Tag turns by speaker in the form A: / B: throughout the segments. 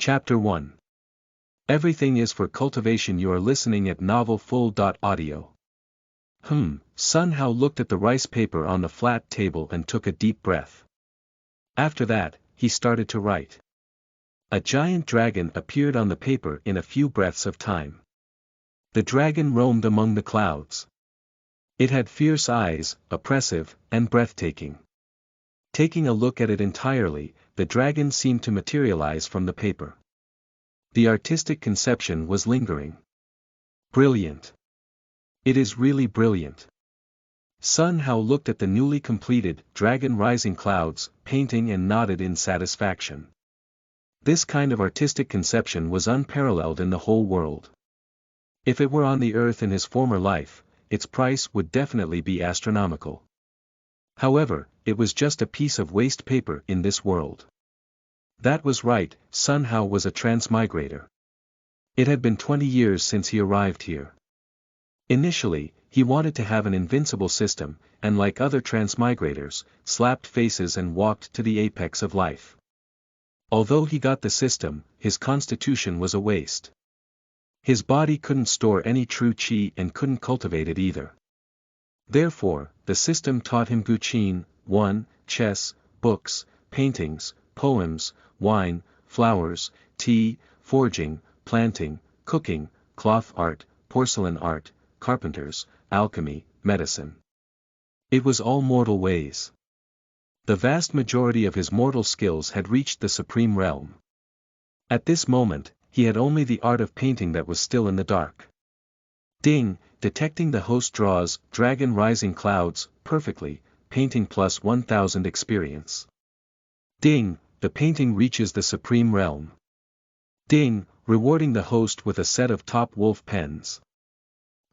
A: Chapter 1. Everything is for cultivation. You are listening at novelfull.audio. Xuanhuan looked at the rice paper on the flat table and took a deep breath. After that, he started to write. A giant dragon appeared on the paper in a few breaths of time. The dragon roamed among the clouds. It had fierce eyes, oppressive, and breathtaking. Taking a look at it entirely, the dragon seemed to materialize from the paper. The artistic conception was lingering. Brilliant. It is really brilliant. Xuanhuan looked at the newly completed dragon rising clouds painting and nodded in satisfaction. This kind of artistic conception was unparalleled in the whole world. If it were on the earth in his former life, its price would definitely be astronomical. However, it was just a piece of waste paper in this world. That was right, Xuanhuan was a transmigrator. It had been 20 years since he arrived here. Initially, he wanted to have an invincible system, and like other transmigrators, slapped faces and walked to the apex of life. Although he got the system, his constitution was a waste. His body couldn't store any true qi and couldn't cultivate it either. Therefore, the system taught him Guqin, one, chess, books, paintings, poems, wine, flowers, tea, forging, planting, cooking, cloth art, porcelain art, carpenters, alchemy, medicine. It was all mortal ways. The vast majority of his mortal skills had reached the supreme realm. At this moment, he had only the art of painting that was still in the dark. Ding, detecting the host draws dragon rising clouds perfectly, painting plus 1000 experience. Ding, the painting reaches the supreme realm. Ding, rewarding the host with a set of top wolf pens.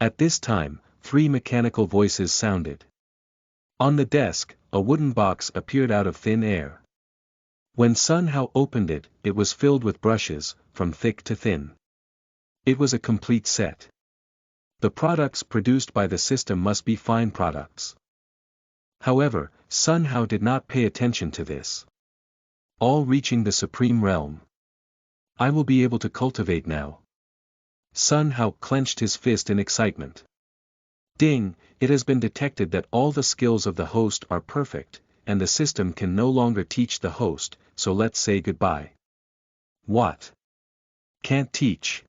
A: At this time, 3 mechanical voices sounded. On the desk, a wooden box appeared out of thin air. When Xuanhuan opened it, it was filled with brushes, from thick to thin. It was a complete set. The products produced by the system must be fine products. However, Xuanhuan did not pay attention to this. All reaching the supreme realm. I will be able to cultivate now. Xuanhuan clenched his fist in excitement. Ding, it has been detected that all the skills of the host are perfect, and the system can no longer teach the host, so let's say goodbye. What? Can't teach?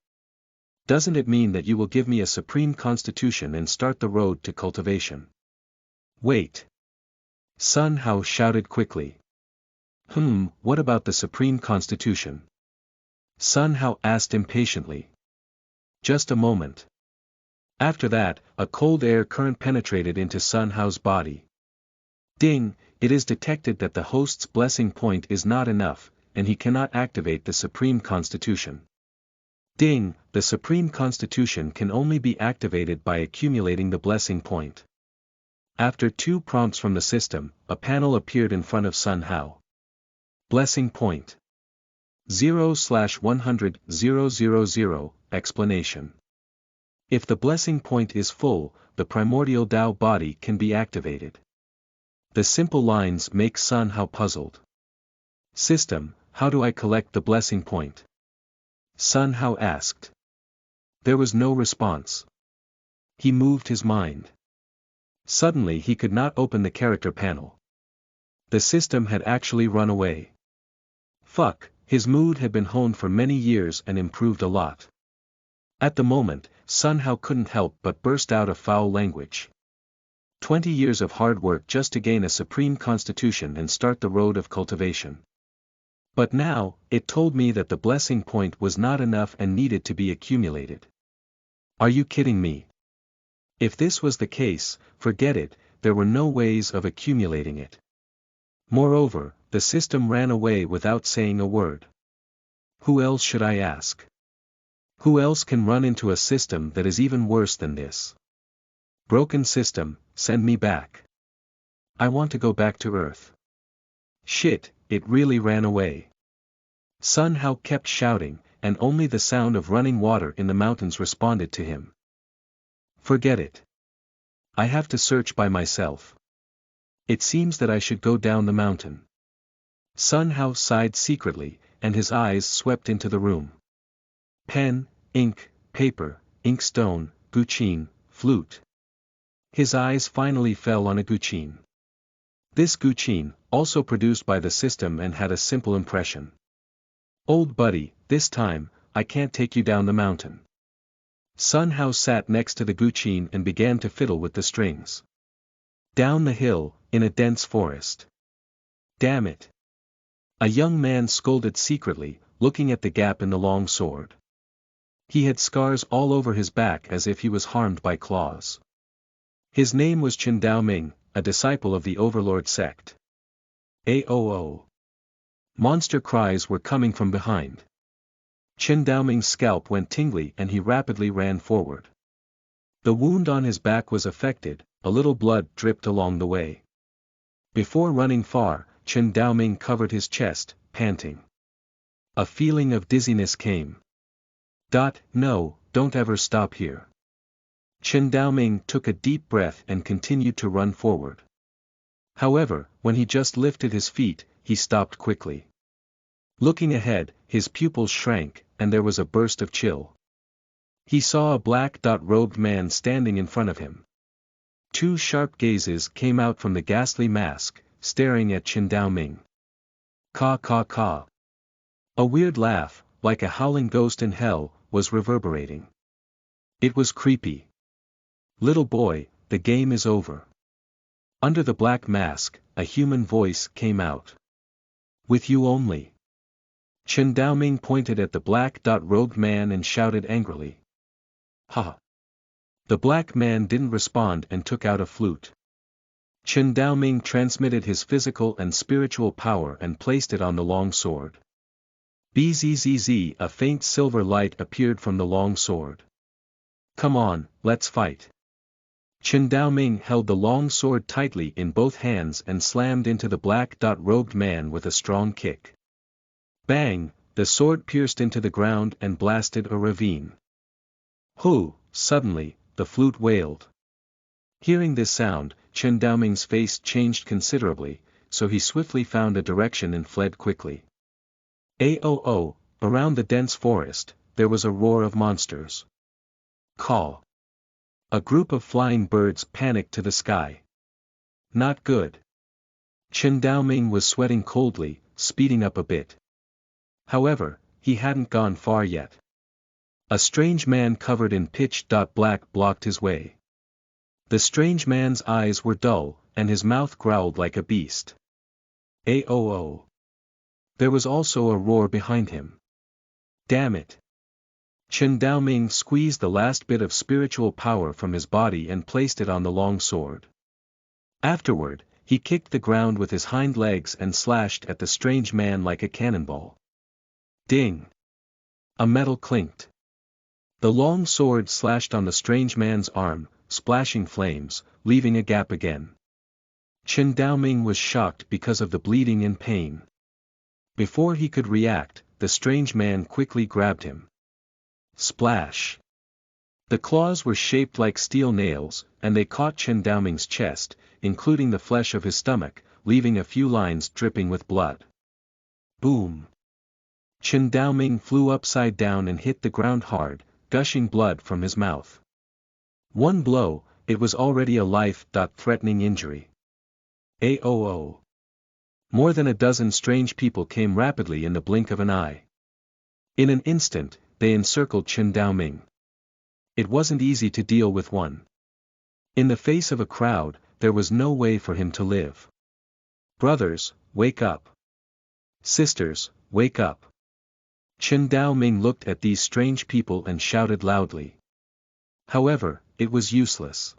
A: Doesn't it mean that you will give me a supreme constitution and start the road to cultivation? Wait. Xuanhuan shouted quickly. What about the supreme constitution? Xuanhuan asked impatiently. Just a moment. After that, a cold air current penetrated into Xuanhuan's body. Ding, it is detected that the host's blessing point is not enough, and he cannot activate the supreme constitution. Ding, the supreme constitution can only be activated by accumulating the blessing point. After 2 prompts from the system, a panel appeared in front of Xuanhuan. Blessing point. 0/100,000, explanation. If the blessing point is full, the primordial Dao body can be activated. The simple lines make Xuanhuan puzzled. System, how do I collect the blessing point? Xuanhuan asked. There was no response. He moved his mind. Suddenly he could not open the character panel. The system had actually run away. Fuck, his mood had been honed for many years and improved a lot. At the moment, Xuanhuan couldn't help but burst out a foul language. 20 years of hard work just to gain a supreme constitution and start the road of cultivation. But now, it told me that the blessing point was not enough and needed to be accumulated. Are you kidding me? If this was the case, forget it, there were no ways of accumulating it. Moreover, the system ran away without saying a word. Who else should I ask? Who else can run into a system that is even worse than this? Broken system, send me back. I want to go back to Earth. Shit, it really ran away. Xuanhuan kept shouting, and only the sound of running water in the mountains responded to him. Forget it. I have to search by myself. It seems that I should go down the mountain. Xuanhuan sighed secretly, and his eyes swept into the room. Pen, ink, paper, inkstone, guqin, flute. His eyes finally fell on a guqin. This guqin, also produced by the system, and had a simple impression. "Old buddy, this time, I can't take you down the mountain." Sun Hao sat next to the guqin and began to fiddle with the strings. Down the hill, in a dense forest. "Damn it!" a young man scolded secretly, looking at the gap in the long sword. He had scars all over his back as if he was harmed by claws. His name was Chen Daoming, a disciple of the Overlord sect. "Aoo!" Monster cries were coming from behind. Chen Daoming's scalp went tingly and he rapidly ran forward. The wound on his back was affected, a little blood dripped along the way. Before running far, Chen Daoming covered his chest, panting. A feeling of dizziness came. No, don't ever stop here." Chen Daoming took a deep breath and continued to run forward. However, when he just lifted his feet, he stopped quickly. Looking ahead, his pupils shrank, and there was a burst of chill. He saw a black-robed man standing in front of him. Two sharp gazes came out from the ghastly mask, staring at Chen Daoming. "Caw caw caw." A weird laugh, like a howling ghost in hell, was reverberating. It was creepy. "Little boy, the game is over." Under the black mask, a human voice came out. "With you only." Chen Daoming pointed at the black-robed man and shouted angrily. "Ha!" The black man didn't respond and took out a flute. Chen Daoming transmitted his physical and spiritual power and placed it on the long sword. Bzzz, a faint silver light appeared from the long sword. "Come on, let's fight." Chen Daoming held the long sword tightly in both hands and slammed into the black-robed man with a strong kick. Bang! The sword pierced into the ground and blasted a ravine. "Hoo!" Suddenly, the flute wailed. Hearing this sound, Chen Daoming's face changed considerably, so he swiftly found a direction and fled quickly. Aoo! Around the dense forest, there was a roar of monsters. "Caw!" A group of flying birds panicked to the sky. Not good. Chen Daoming was sweating coldly, speeding up a bit. However, he hadn't gone far yet. A strange man covered in pitch-black blocked his way. The strange man's eyes were dull, and his mouth growled like a beast. Aoo! There was also a roar behind him. Damn it! Chen Daoming squeezed the last bit of spiritual power from his body and placed it on the long sword. Afterward, he kicked the ground with his hind legs and slashed at the strange man like a cannonball. Ding! A metal clinked. The long sword slashed on the strange man's arm, splashing flames, leaving a gap again. Chen Daoming was shocked because of the bleeding and pain. Before he could react, the strange man quickly grabbed him. Splash! The claws were shaped like steel nails, and they caught Chen Daoming's chest, including the flesh of his stomach, leaving a few lines dripping with blood. Boom! Chen Daoming flew upside down and hit the ground hard, gushing blood from his mouth. One blow, it was already a life-threatening injury. Aoo! More than a dozen strange people came rapidly in the blink of an eye. In an instant, they encircled Chen Daoming. It wasn't easy to deal with one. In the face of a crowd, there was no way for him to live. Brothers, wake up. Sisters, wake up. Chen Daoming looked at these strange people and shouted loudly. However, it was useless.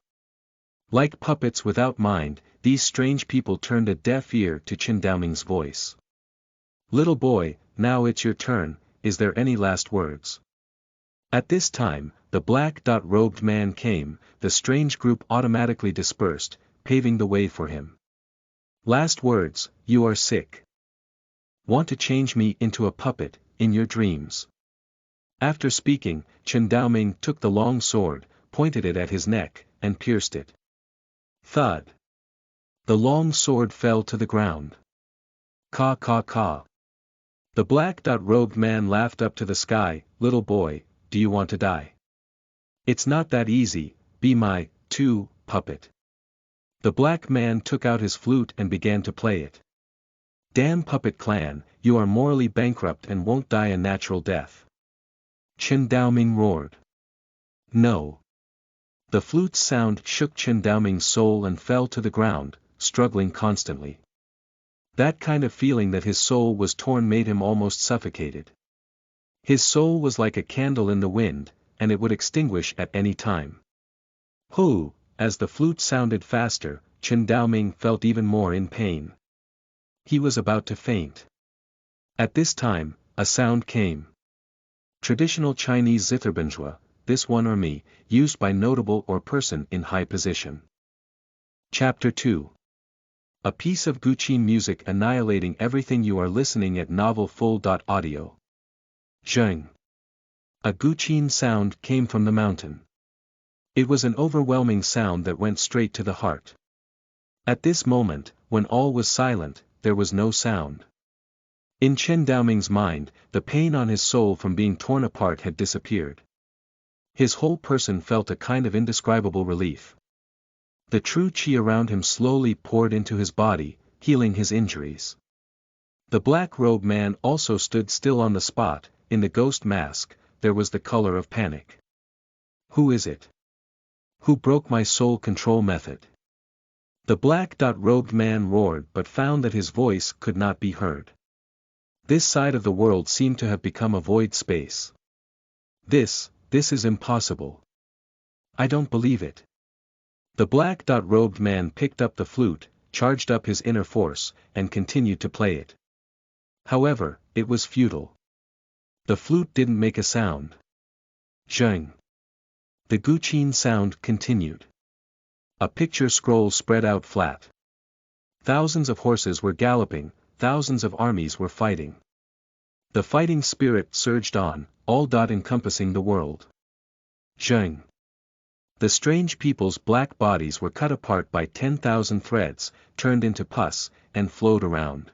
A: Like puppets without mind, these strange people turned a deaf ear to Chen Daoming's voice. Little boy, now it's your turn, is there any last words? At this time, the black-robed man came, the strange group automatically dispersed, paving the way for him. Last words, you are sick. Want to change me into a puppet, in your dreams? After speaking, Chen Daoming took the long sword, pointed it at his neck, and pierced it. Thud! The long sword fell to the ground. Caw caw caw! The black-robed man laughed up to the sky. Little boy, do you want to die? It's not that easy, be my, puppet. The black man took out his flute and began to play it. Damn puppet clan, you are morally bankrupt and won't die a natural death. Chen Daoming roared. No. The flute's sound shook Chen Daoming's soul and fell to the ground, struggling constantly. That kind of feeling that his soul was torn made him almost suffocated. His soul was like a candle in the wind, and it would extinguish at any time. Hoo! As the flute sounded faster, Chen Daoming felt even more in pain. He was about to faint. At this time, a sound came. Traditional Chinese zitherbanjua, this one or me, used by notable or person in high position. Chapter 2. A piece of Guqin music annihilating everything. You are listening at novelfull.audio. Zheng. A Guqin sound came from the mountain. It was an overwhelming sound that went straight to the heart. At this moment, when all was silent, there was no sound. In Chen Daoming's mind, the pain on his soul from being torn apart had disappeared. His whole person felt a kind of indescribable relief. The true qi around him slowly poured into his body, healing his injuries. The black-robed man also stood still on the spot. In the ghost mask, there was the color of panic. Who is it? Who broke my soul control method? The black-robed man roared but found that his voice could not be heard. This side of the world seemed to have become a void space. This is impossible. I don't believe it. The black-robed man picked up the flute, charged up his inner force, and continued to play it. However, it was futile. The flute didn't make a sound. Zheng. The Guqin sound continued. A picture scroll spread out flat. Thousands of horses were galloping, thousands of armies were fighting. The fighting spirit surged on, all encompassing the world. Zheng. The strange people's black bodies were cut apart by 10,000 threads, turned into pus, and flowed around.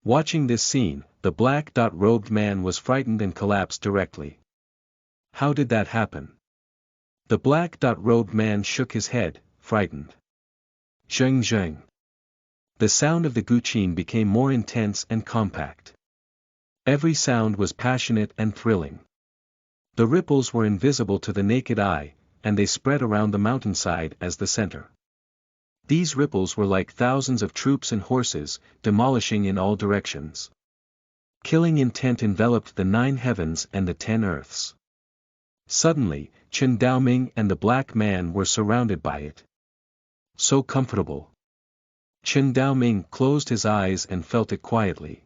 A: Watching this scene, the black-robed man was frightened and collapsed directly. How did that happen? The black-robed man shook his head, frightened. Zheng zheng. The sound of the Guqin became more intense and compact. Every sound was passionate and thrilling. The ripples were invisible to the naked eye, and they spread around the mountainside as the center. These ripples were like thousands of troops and horses, demolishing in all directions. Killing intent enveloped the 9 heavens and the 10 earths. Suddenly, Chen Daoming and the black man were surrounded by it. So comfortable. Chen Daoming closed his eyes and felt it quietly.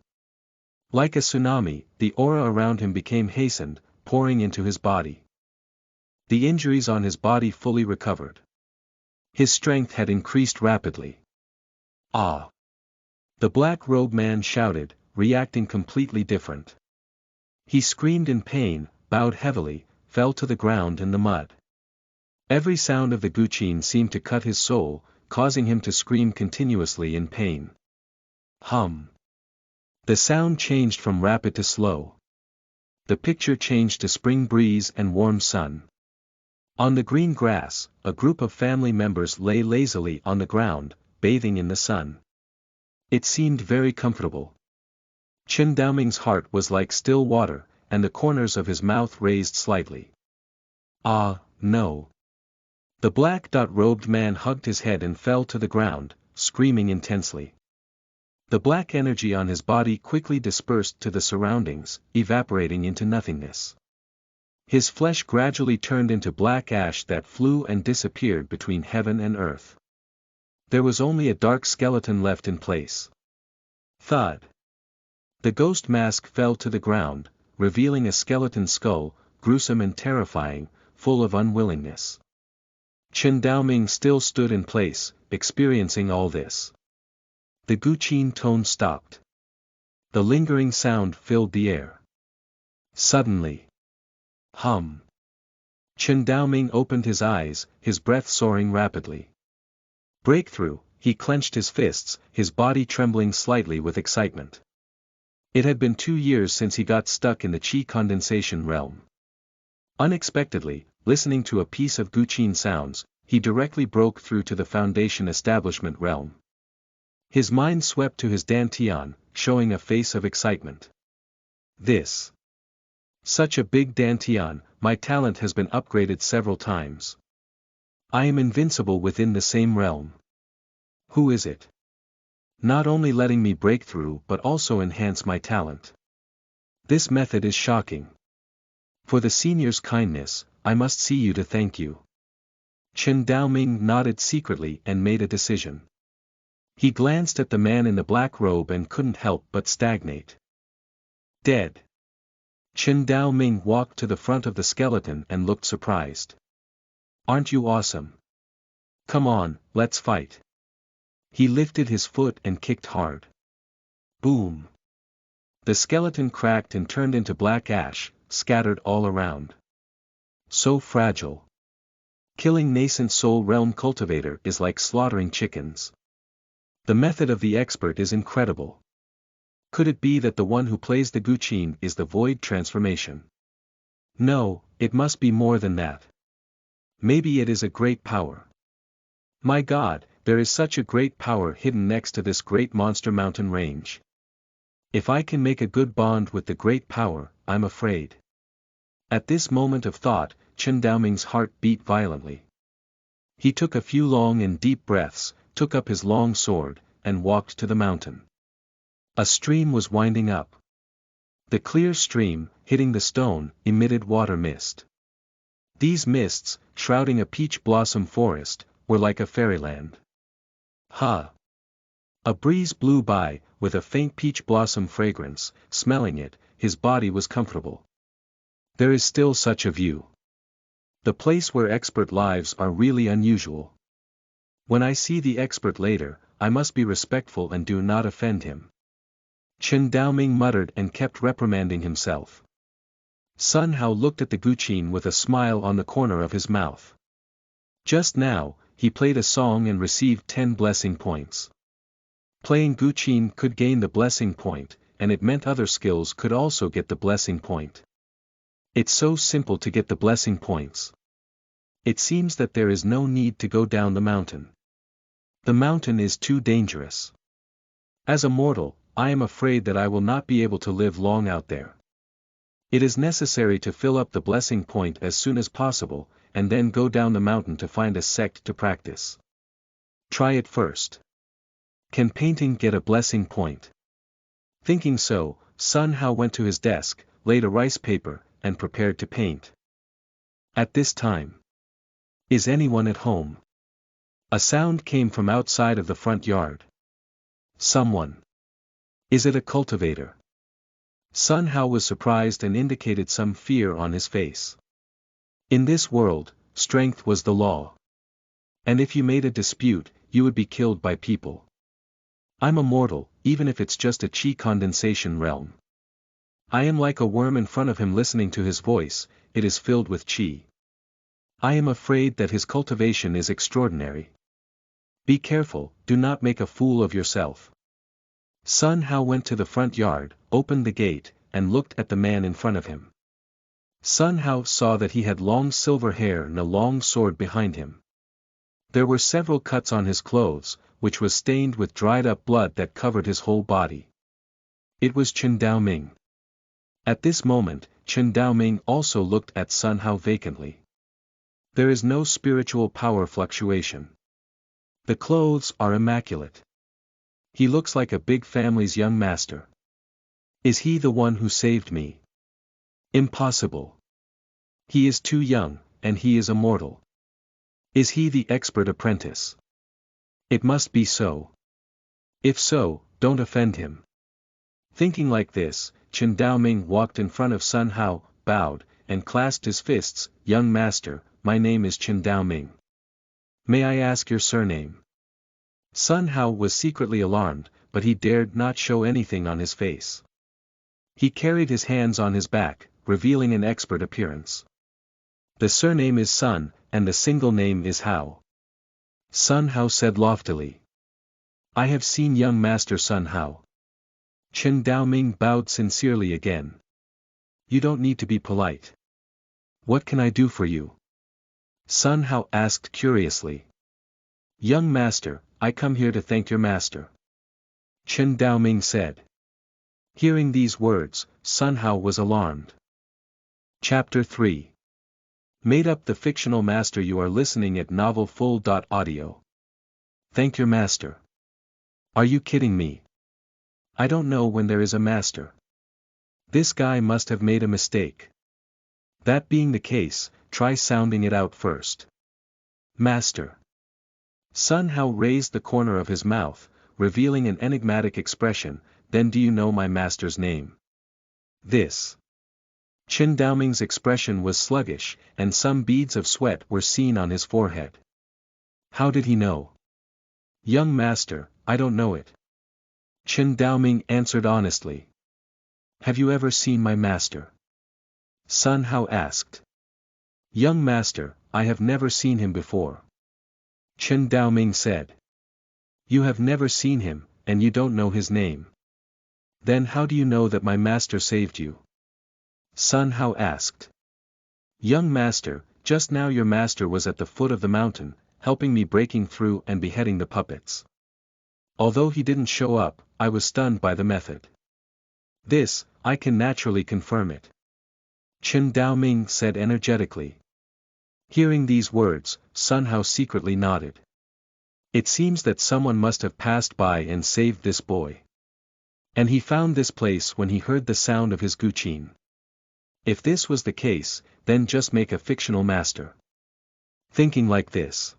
A: Like a tsunami, the aura around him became hastened, pouring into his body. The injuries on his body fully recovered. His strength had increased rapidly. Ah! The black-robed man shouted, reacting completely different. He screamed in pain, bowed heavily, fell to the ground in the mud. Every sound of the Guqin seemed to cut his soul, causing him to scream continuously in pain. Hum. The sound changed from rapid to slow. The picture changed to spring breeze and warm sun. On the green grass, a group of family members lay lazily on the ground, bathing in the sun. It seemed very comfortable. Chen Daoming's heart was like still water, and the corners of his mouth raised slightly. Ah, no. The black-robed man hugged his head and fell to the ground, screaming intensely. The black energy on his body quickly dispersed to the surroundings, evaporating into nothingness. His flesh gradually turned into black ash that flew and disappeared between heaven and earth. There was only a dark skeleton left in place. Thud. The ghost mask fell to the ground, revealing a skeleton skull, gruesome and terrifying, full of unwillingness. Chen Daoming still stood in place, experiencing all this. The Guqin tone stopped. The lingering sound filled the air. Suddenly. Hum. Chen Daoming opened his eyes, his breath soaring rapidly. Breakthrough, he clenched his fists, his body trembling slightly with excitement. It had been 2 years since he got stuck in the Qi condensation realm. Unexpectedly, listening to a piece of Guqin sounds, he directly broke through to the Foundation establishment realm. His mind swept to his dantian, showing a face of excitement. This. Such a big dantian, my talent has been upgraded several times. I am invincible within the same realm. Who is it? Not only letting me break through but also enhance my talent. This method is shocking. For the senior's kindness, I must see you to thank you. Chen Daoming nodded secretly and made a decision. He glanced at the man in the black robe and couldn't help but stagnate. Dead. Chen Daoming walked to the front of the skeleton and looked surprised. Aren't you awesome? Come on, let's fight. He lifted his foot and kicked hard. Boom. The skeleton cracked and turned into black ash, scattered all around. So fragile. Killing nascent soul realm cultivator is like slaughtering chickens. The method of the expert is incredible. Could it be that the one who plays the Guqin is the void transformation? No, it must be more than that. Maybe it is a great power. My God, there is such a great power hidden next to this great monster mountain range. If I can make a good bond with the great power, I'm afraid. At this moment of thought, Chen Daoming's heart beat violently. He took a few long and deep breaths, took up his long sword, and walked to the mountain. A stream was winding up. The clear stream, hitting the stone, emitted water mist. These mists, shrouding a peach blossom forest, were like a fairyland. Ha! A breeze blew by, with a faint peach blossom fragrance. Smelling it, his body was comfortable. There is still such a view. The place where expert lives are really unusual. When I see the expert later, I must be respectful and do not offend him. Chen Daoming muttered and kept reprimanding himself. Sun Hao looked at the Guqin with a smile on the corner of his mouth. Just now, he played a song and received 10 blessing points. Playing Guqin could gain the blessing point, and it meant other skills could also get the blessing point. It's so simple to get the blessing points. It seems that there is no need to go down the mountain. The mountain is too dangerous. As a mortal, I am afraid that I will not be able to live long out there. It is necessary to fill up the blessing point as soon as possible, and then go down the mountain to find a sect to practice. Try it first. Can painting get a blessing point? Thinking so, Sun Hao went to his desk, laid a rice paper, and prepared to paint. At this time. Is anyone at home? A sound came from outside of the front yard. Someone. Is it a cultivator? Sun Hao was surprised and indicated some fear on his face. In this world, strength was the law. And if you made a dispute, you would be killed by people. I'm a mortal, even if it's just a Qi condensation realm. I am like a worm in front of him listening to his voice, it is filled with Qi. I am afraid that his cultivation is extraordinary. Be careful, do not make a fool of yourself. Sun Hao went to the front yard, opened the gate, and looked at the man in front of him. Sun Hao saw that he had long silver hair and a long sword behind him. There were several cuts on his clothes, which was stained with dried-up blood that covered his whole body. It was Chen Daoming. At this moment, Chen Daoming also looked at Sun Hao vacantly. There is no spiritual power fluctuation. The clothes are immaculate. He looks like a big family's young master. Is he the one who saved me? Impossible. He is too young, and he is a mortal. Is he the expert apprentice? It must be so. If so, don't offend him. Thinking like this, Chen Daoming walked in front of Sun Hao, bowed, and clasped his fists. Young master, my name is Chen Daoming. May I ask your surname? Sun Hao was secretly alarmed, but he dared not show anything on his face. He carried his hands on his back, revealing an expert appearance. The surname is Sun, and the single name is Hao. Sun Hao said loftily. I have seen young master Sun Hao. Chen Daoming bowed sincerely again. You don't need to be polite. What can I do for you? Sun Hao asked curiously. Young master, I come here to thank your master. Chen Daoming said. Hearing these words, Sun Hao was alarmed. Chapter 3. Made up the fictional master. You are listening at novelfull.audio. Thank your master. Are you kidding me? I don't know when there is a master. This guy must have made a mistake. That being the case, try sounding it out first. Master. Sun Hao raised the corner of his mouth, revealing an enigmatic expression. Then do you know my master's name? This. Chen Daoming's expression was sluggish, and some beads of sweat were seen on his forehead. How did he know? Young master, I don't know it. Chen Daoming answered honestly. Have you ever seen my master? Sun Hao asked. Young master, I have never seen him before. Chen Daoming said. You have never seen him, and you don't know his name. Then how do you know that my master saved you? Sun Hao asked. Young master, just now your master was at the foot of the mountain, helping me breaking through and beheading the puppets. Although he didn't show up, I was stunned by the method. This, I can naturally confirm it. Chen Daoming said energetically. Hearing these words, Sun Hao secretly nodded. It seems that someone must have passed by and saved this boy. And he found this place when he heard the sound of his guqin. If this was the case, then just make a fictional master. Thinking like this.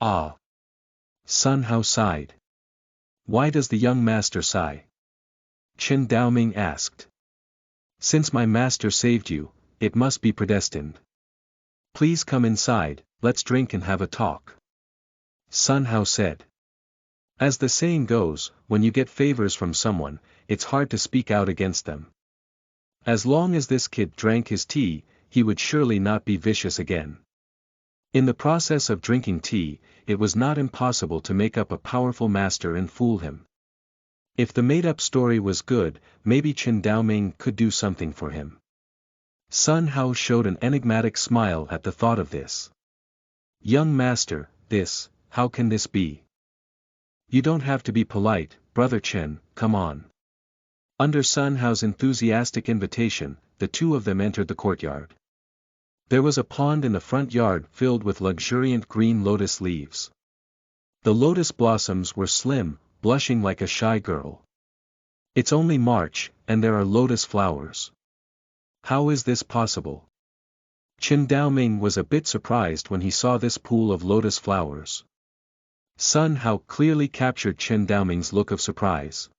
A: Ah. Sun Hao sighed. Why does the young master sigh? Chen Daoming asked. Since my master saved you, it must be predestined. Please come inside, let's drink and have a talk. Sun Hao said. As the saying goes, when you get favors from someone, it's hard to speak out against them. As long as this kid drank his tea, he would surely not be vicious again. In the process of drinking tea, it was not impossible to make up a powerful master and fool him. If the made-up story was good, maybe Chen Daoming could do something for him. Sun Hao showed an enigmatic smile at the thought of this. Young master, how can this be? You don't have to be polite, brother Chen, come on. Under Sun Hao's enthusiastic invitation, the two of them entered the courtyard. There was a pond in the front yard filled with luxuriant green lotus leaves. The lotus blossoms were slim, blushing like a shy girl. It's only March, and there are lotus flowers. How is this possible? Chen Daoming was a bit surprised when he saw this pool of lotus flowers. Sun Hao clearly captured Chen Daoming's look of surprise.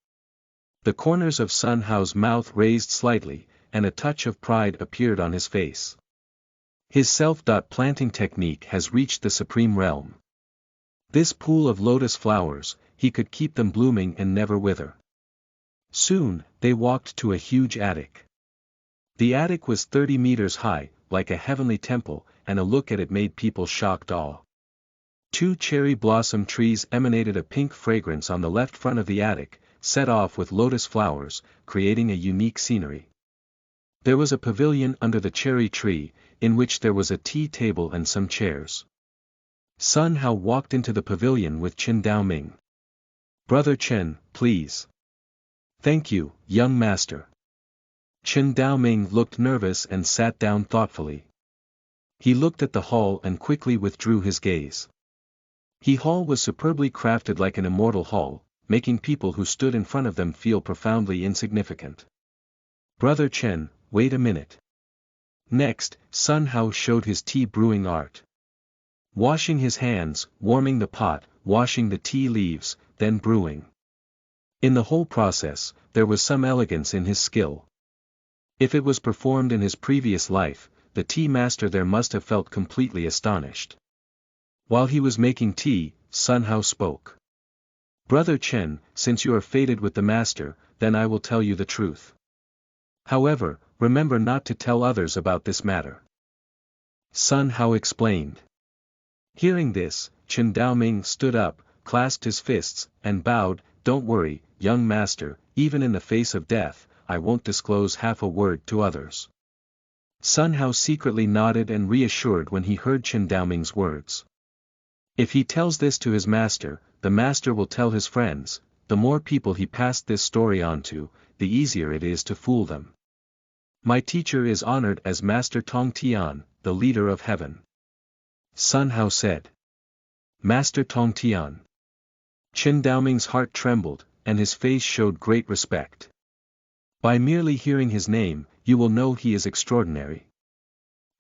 A: The corners of Sun Hao's mouth raised slightly, and a touch of pride appeared on his face. His self-planting technique has reached the supreme realm. This pool of lotus flowers, he could keep them blooming and never wither. Soon, they walked to a huge attic. The attic was 30 meters high, like a heavenly temple, and a look at it made people shocked awe. 2 cherry blossom trees emanated a pink fragrance on the left front of the attic, set off with lotus flowers, creating a unique scenery. There was a pavilion under the cherry tree, in which there was a tea table and some chairs. Sun Hao walked into the pavilion with Chen Daoming. Brother Chen, please. Thank you, young master. Chen Daoming looked nervous and sat down thoughtfully. He looked at the hall and quickly withdrew his gaze. The hall was superbly crafted like an immortal hall, making people who stood in front of them feel profoundly insignificant. Brother Chen, wait a minute. Next, Sun Hao showed his tea brewing art. Washing his hands, warming the pot, washing the tea leaves, then brewing. In the whole process, there was some elegance in his skill. If it was performed in his previous life, the tea master there must have felt completely astonished. While he was making tea, Sun Hao spoke. Brother Chen, since you are fated with the master, then I will tell you the truth. However, remember not to tell others about this matter. Sun Hao explained. Hearing this, Chen Daoming stood up, clasped his fists, and bowed, don't worry, young master, even in the face of death, I won't disclose half a word to others. Xuanhuan secretly nodded and reassured when he heard Qin Daoming's words. If he tells this to his master, the master will tell his friends. The more people he passed this story on to, the easier it is to fool them. My teacher is honored as Master Tong Tian, the leader of heaven. Xuanhuan said. Master Tong Tian. Qin Daoming's heart trembled, and his face showed great respect. By merely hearing his name, you will know he is extraordinary.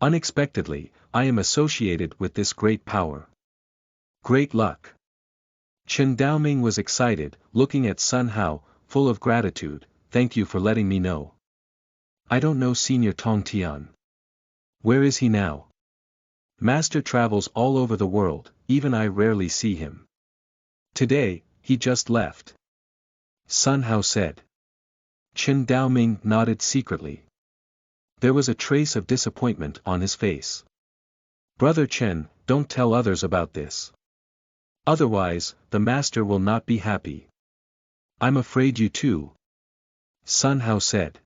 A: Unexpectedly, I am associated with this great power. Great luck. Qin Daoming was excited, looking at Xuanhuan, full of gratitude. Thank you for letting me know. I don't know Senior Tong Tian. Where is he now? Master travels all over the world, even I rarely see him. Today, he just left. Xuanhuan said. Qin Daoming nodded secretly. There was a trace of disappointment on his face. Brother Chen, don't tell others about this. Otherwise, the master will not be happy. I'm afraid you too. Xuanhuan said.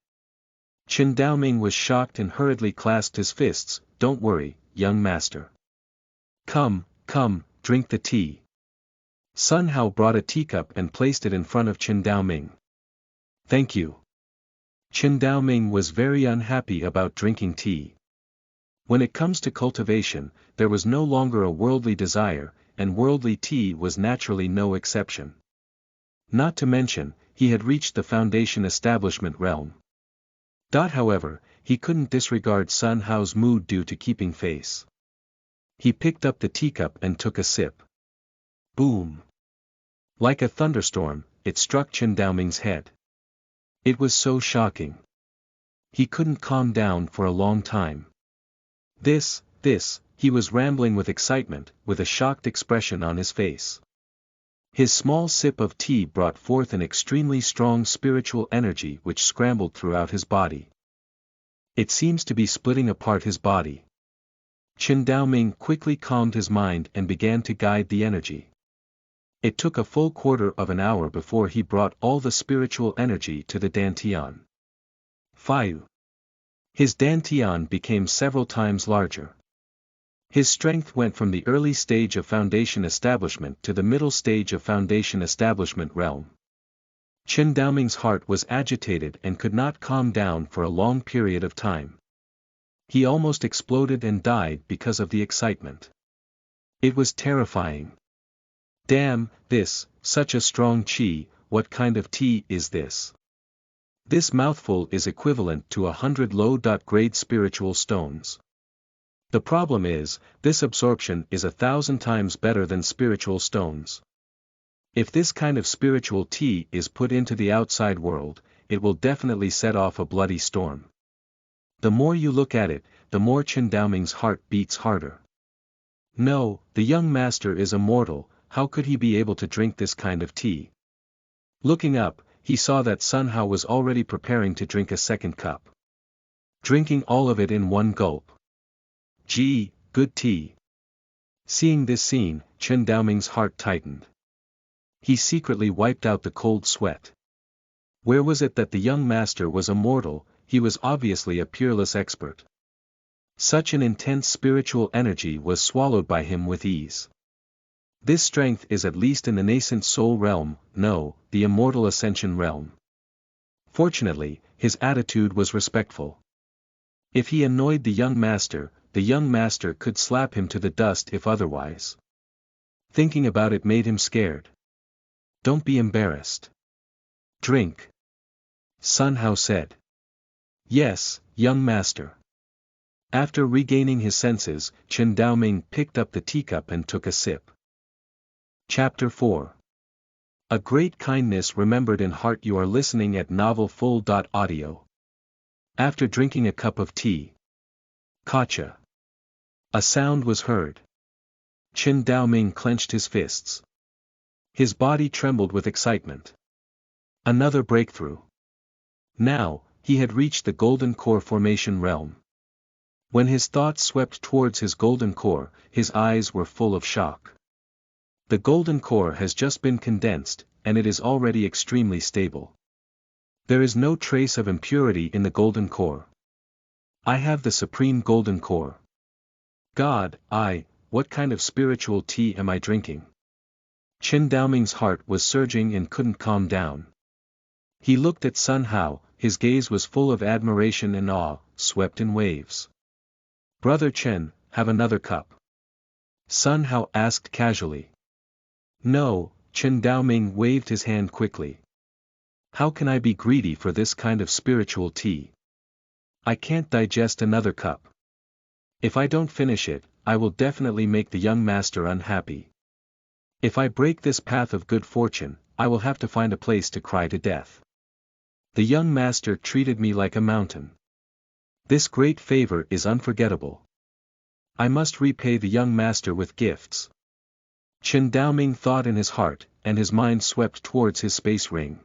A: Qin Daoming was shocked and hurriedly clasped his fists. Don't worry, young master. Come, come, drink the tea. Xuanhuan brought a teacup and placed it in front of Qin Daoming. Thank you. Qin Daoming was very unhappy about drinking tea. When it comes to cultivation, there was no longer a worldly desire, and worldly tea was naturally no exception. Not to mention, he had reached the foundation establishment realm. However, he couldn't disregard Xuanhuan's mood due to keeping face. He picked up the teacup and took a sip. Boom! Like a thunderstorm, it struck Qin Daoming's head. It was so shocking. He couldn't calm down for a long time. He was rambling with excitement, with a shocked expression on his face. His small sip of tea brought forth an extremely strong spiritual energy which scrambled throughout his body. It seems to be splitting apart his body. Qin Daoming quickly calmed his mind and began to guide the energy. It took a full quarter of an hour before he brought all the spiritual energy to the dantian. Fiu. His dantian became several times larger. His strength went from the early stage of foundation establishment to the middle stage of foundation establishment realm. Qin Daoming's heart was agitated and could not calm down for a long period of time. He almost exploded and died because of the excitement. It was terrifying. Damn, such a strong qi, what kind of tea is this? This mouthful is equivalent to 100 low-grade spiritual stones. The problem is, this absorption is 1,000 times better than spiritual stones. If this kind of spiritual tea is put into the outside world, it will definitely set off a bloody storm. The more you look at it, the more Qin Daoming's heart beats harder. No, the young master is immortal, how could he be able to drink this kind of tea? Looking up, he saw that Xuanhuan was already preparing to drink a second cup. Drinking all of it in one gulp. Gee, good tea. Seeing this scene, Qin Daoming's heart tightened. He secretly wiped out the cold sweat. Where was it that the young master was immortal? He was obviously a peerless expert. Such an intense spiritual energy was swallowed by him with ease. This strength is at least in the nascent soul realm, no, the immortal ascension realm. Fortunately, his attitude was respectful. If he annoyed the young master could slap him to the dust if otherwise. Thinking about it made him scared. Don't be embarrassed. Drink. Xuanhuan said. Yes, young master. After regaining his senses, Qin Daoming picked up the teacup and took a sip. Chapter 4. A Great Kindness Remembered in Heart. You are listening at novelfull.audio. After drinking a cup of tea. Kacha. A sound was heard. Qin Daoming clenched his fists. His body trembled with excitement. Another breakthrough. Now, he had reached the golden core formation realm. When his thoughts swept towards his golden core, his eyes were full of shock. The golden core has just been condensed, and it is already extremely stable. There is no trace of impurity in the golden core. I have the supreme golden core. God, what kind of spiritual tea am I drinking? Qin Daoming's heart was surging and couldn't calm down. He looked at Sun Hao, his gaze was full of admiration and awe, swept in waves. Brother Chen, have another cup? Sun Hao asked casually. No, Qin Daoming waved his hand quickly. How can I be greedy for this kind of spiritual tea? I can't digest another cup. If I don't finish it, I will definitely make the young master unhappy. If I break this path of good fortune, I will have to find a place to cry to death. The young master treated me like a mountain. This great favor is unforgettable. I must repay the young master with gifts. Qin Daoming thought in his heart, and his mind swept towards his space ring.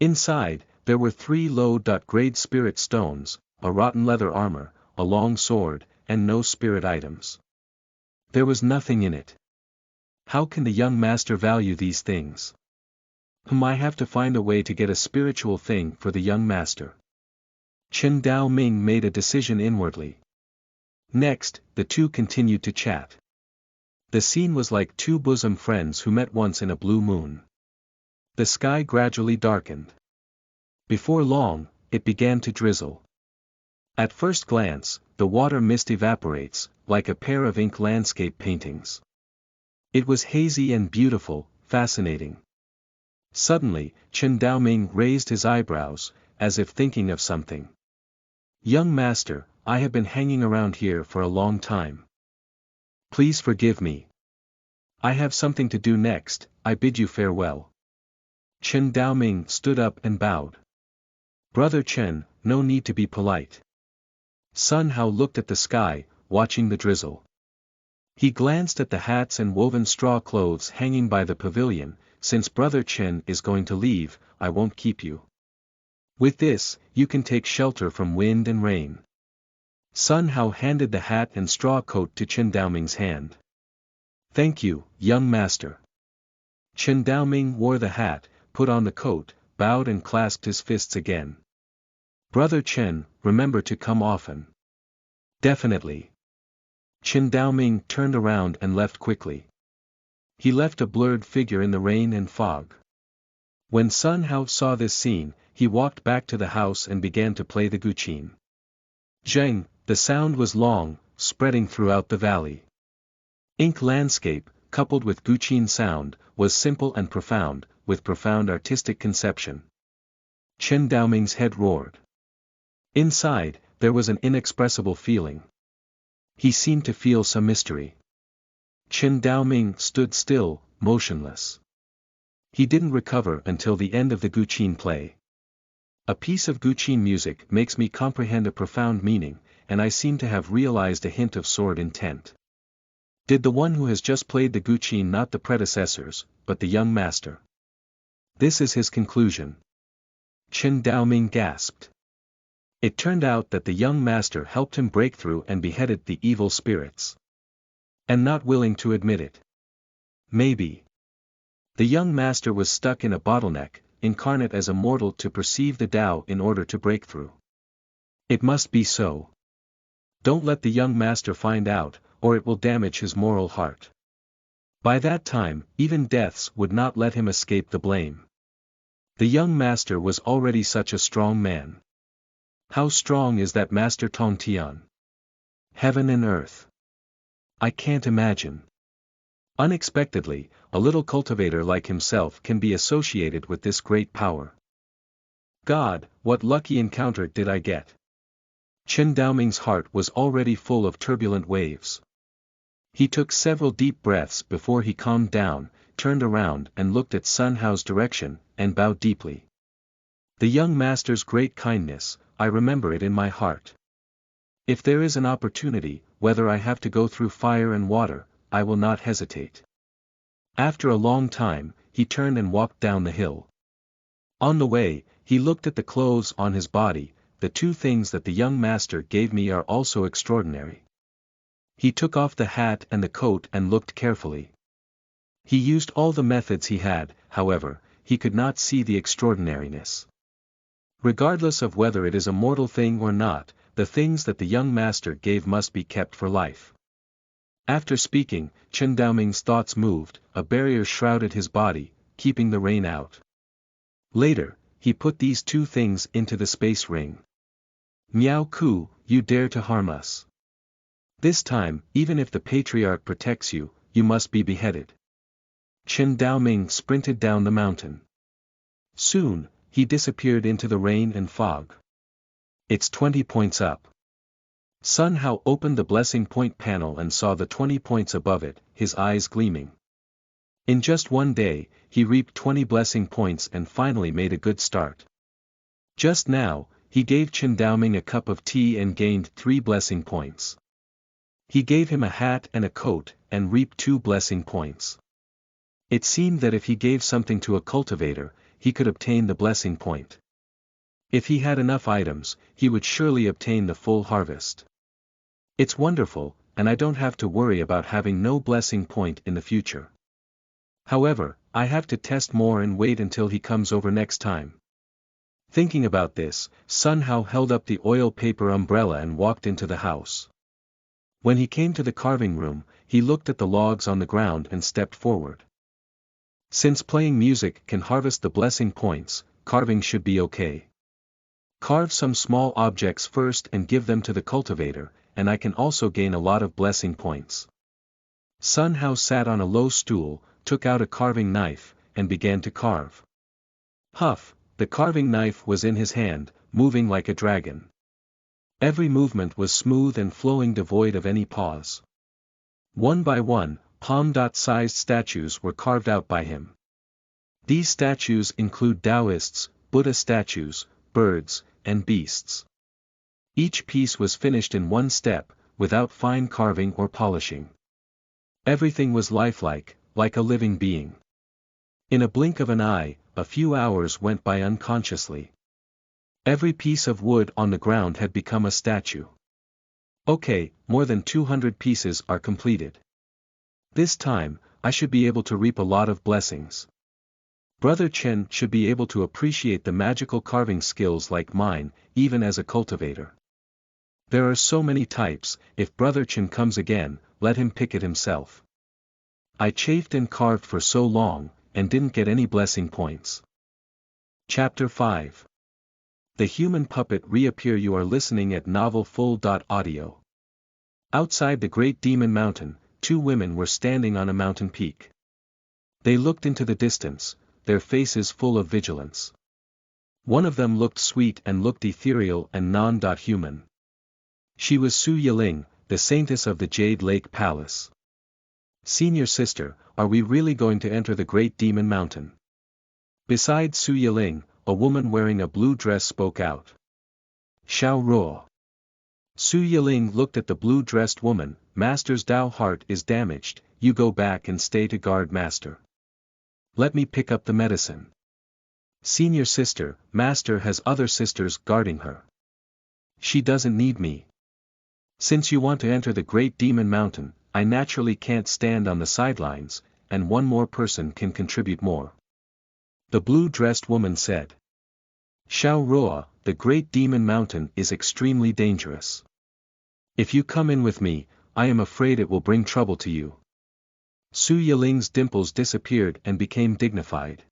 A: Inside, there were 3 low-grade spirit stones, a rotten leather armor, a long sword, and no spirit items. There was nothing in it. How can the young master value these things? I have to find a way to get a spiritual thing for the young master. Qin Daoming made a decision inwardly. Next, the two continued to chat. The scene was like 2 bosom friends who met once in a blue moon. The sky gradually darkened. Before long, it began to drizzle. At first glance, the water mist evaporates, like a pair of ink landscape paintings. It was hazy and beautiful, fascinating. Suddenly, Qin Daoming raised his eyebrows, as if thinking of something. Young master, I have been hanging around here for a long time. Please forgive me. I have something to do next, I bid you farewell. Qin Daoming stood up and bowed. Brother Chen, no need to be polite. Sun Hao looked at the sky, watching the drizzle. He glanced at the hats and woven straw clothes hanging by the pavilion. Since Brother Chen is going to leave, I won't keep you. With this, you can take shelter from wind and rain. Sun Hao handed the hat and straw coat to Qin Daoming's hand. Thank you, young master. Qin Daoming wore the hat, put on the coat, bowed and clasped his fists again. Brother Chen, remember to come often. Definitely. Qin Daoming turned around and left quickly. He left a blurred figure in the rain and fog. When Sun Hao saw this scene, he walked back to the house and began to play the guqin. Zheng, the sound was long, spreading throughout the valley. Ink landscape, coupled with guqin sound, was simple and profound, with profound artistic conception. Qin Daoming's head roared. Inside, there was an inexpressible feeling. He seemed to feel some mystery. Qin Daoming stood still, motionless. He didn't recover until the end of the guqin play. A piece of guqin music makes me comprehend a profound meaning, and I seem to have realized a hint of sword intent. Did the one who has just played the guqin not the predecessors, but the young master? This is his conclusion. Qin Daoming gasped. It turned out that the young master helped him break through and beheaded the evil spirits. And not willing to admit it. Maybe. The young master was stuck in a bottleneck, incarnate as a mortal to perceive the Tao in order to break through. It must be so. Don't let the young master find out, or it will damage his moral heart. By that time, even deaths would not let him escape the blame. The young master was already such a strong man. How strong is that Master Tong Tian? Heaven and earth. I can't imagine. Unexpectedly, a little cultivator like himself can be associated with this great power. God, what lucky encounter did I get? Qin Daoming's heart was already full of turbulent waves. He took several deep breaths before he calmed down, turned around and looked at Sun Hao's direction, and bowed deeply. The young master's great kindness, I remember it in my heart. If there is an opportunity, whether I have to go through fire and water, I will not hesitate. After a long time, he turned and walked down the hill. On the way, he looked at the clothes on his body. The 2 things that the young master gave me are also extraordinary. He took off the hat and the coat and looked carefully. He used all the methods he had, however, he could not see the extraordinariness. Regardless of whether it is a mortal thing or not, the things that the young master gave must be kept for life. After speaking, Chen Daoming's thoughts moved, a barrier shrouded his body, keeping the rain out. Later, he put these two things into the space ring. Miao Ku, you dare to harm us. This time, even if the patriarch protects you, you must be beheaded. Chen Daoming sprinted down the mountain. Soon, he disappeared into the rain and fog. It's 20 points up. Sun Hao opened the blessing point panel and saw the 20 points above it, his eyes gleaming. In just one day, he reaped 20 blessing points and finally made a good start. Just now, he gave Chen Daoming a cup of tea and gained 3 blessing points. He gave him a hat and a coat, and reaped 2 blessing points. It seemed that if he gave something to a cultivator, he could obtain the blessing point. If he had enough items, he would surely obtain the full harvest. It's wonderful, and I don't have to worry about having no blessing point in the future. However, I have to test more and wait until he comes over next time. Thinking about this, Sun Hao held up the oil paper umbrella and walked into the house. When he came to the carving room, he looked at the logs on the ground and stepped forward. Since playing music can harvest the blessing points, carving should be okay. Carve some small objects first and give them to the cultivator, and I can also gain a lot of blessing points. Sun Hao sat on a low stool, took out a carving knife, and began to carve. Huff, the carving knife was in his hand, moving like a dragon. Every movement was smooth and flowing, devoid of any pause. One by one, palm-sized statues were carved out by him. These statues include Taoists, Buddha statues, birds, and beasts. Each piece was finished in one step, without fine carving or polishing. Everything was lifelike, like a living being. In a blink of an eye, a few hours went by unconsciously. Every piece of wood on the ground had become a statue. Okay, more than 200 pieces are completed. This time, I should be able to reap a lot of blessings. Brother Chen should be able to appreciate the magical carving skills like mine, even as a cultivator. There are so many types, if Brother Chen comes again, let him pick it himself. I chafed and carved for so long, and didn't get any blessing points. Chapter 5. The human puppet reappear. You are listening at novelfull.audio. Outside the Great Demon Mountain, 2 women were standing on a mountain peak. They looked into the distance, their faces full of vigilance. One of them looked sweet and looked ethereal and non-human. She was Su Yiling, the saintess of the Jade Lake Palace. Senior sister, are we really going to enter the Great Demon Mountain? Beside Su Yiling, a woman wearing a blue dress spoke out. Xiao Ruo. Su Yiling looked at the blue-dressed woman. Master's Dao heart is damaged, you go back and stay to guard Master. Let me pick up the medicine. Senior sister, Master has other sisters guarding her. She doesn't need me. Since you want to enter the Great Demon Mountain, I naturally can't stand on the sidelines, and one more person can contribute more. The blue-dressed woman said. Xiao Ruo, the Great Demon Mountain is extremely dangerous. If you come in with me, I am afraid it will bring trouble to you. Su Yiling's dimples disappeared and became dignified.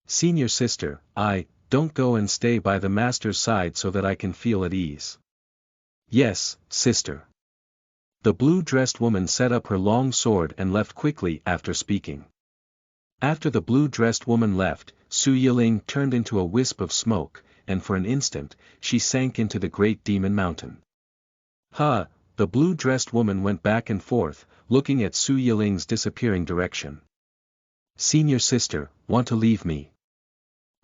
A: Senior sister, don't go and stay by the master's side so that I can feel at ease. Yes, sister. The blue-dressed woman set up her long sword and left quickly after speaking. After the blue-dressed woman left, Su Yiling turned into a wisp of smoke, and for an instant, she sank into the Great Demon Mountain. The blue-dressed woman went back and forth, looking at Su Yiling's disappearing direction. Senior sister, want to leave me?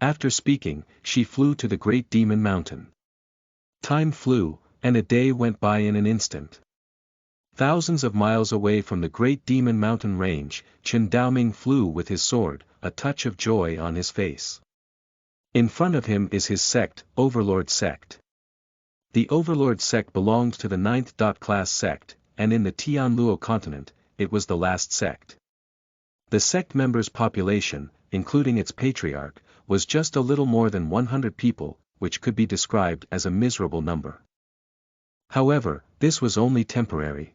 A: After speaking, she flew to the Great Demon Mountain. Time flew, and a day went by in an instant. Thousands of miles away from the Great Demon Mountain range, Chen Daoming flew with his sword, a touch of joy on his face. In front of him is his sect, Overlord Sect. The Overlord Sect belonged to the 9th class sect, and in the Tianluo continent, it was the last sect. The sect members' population, including its patriarch, was just a little more than 100 people, which could be described as a miserable number. However, this was only temporary.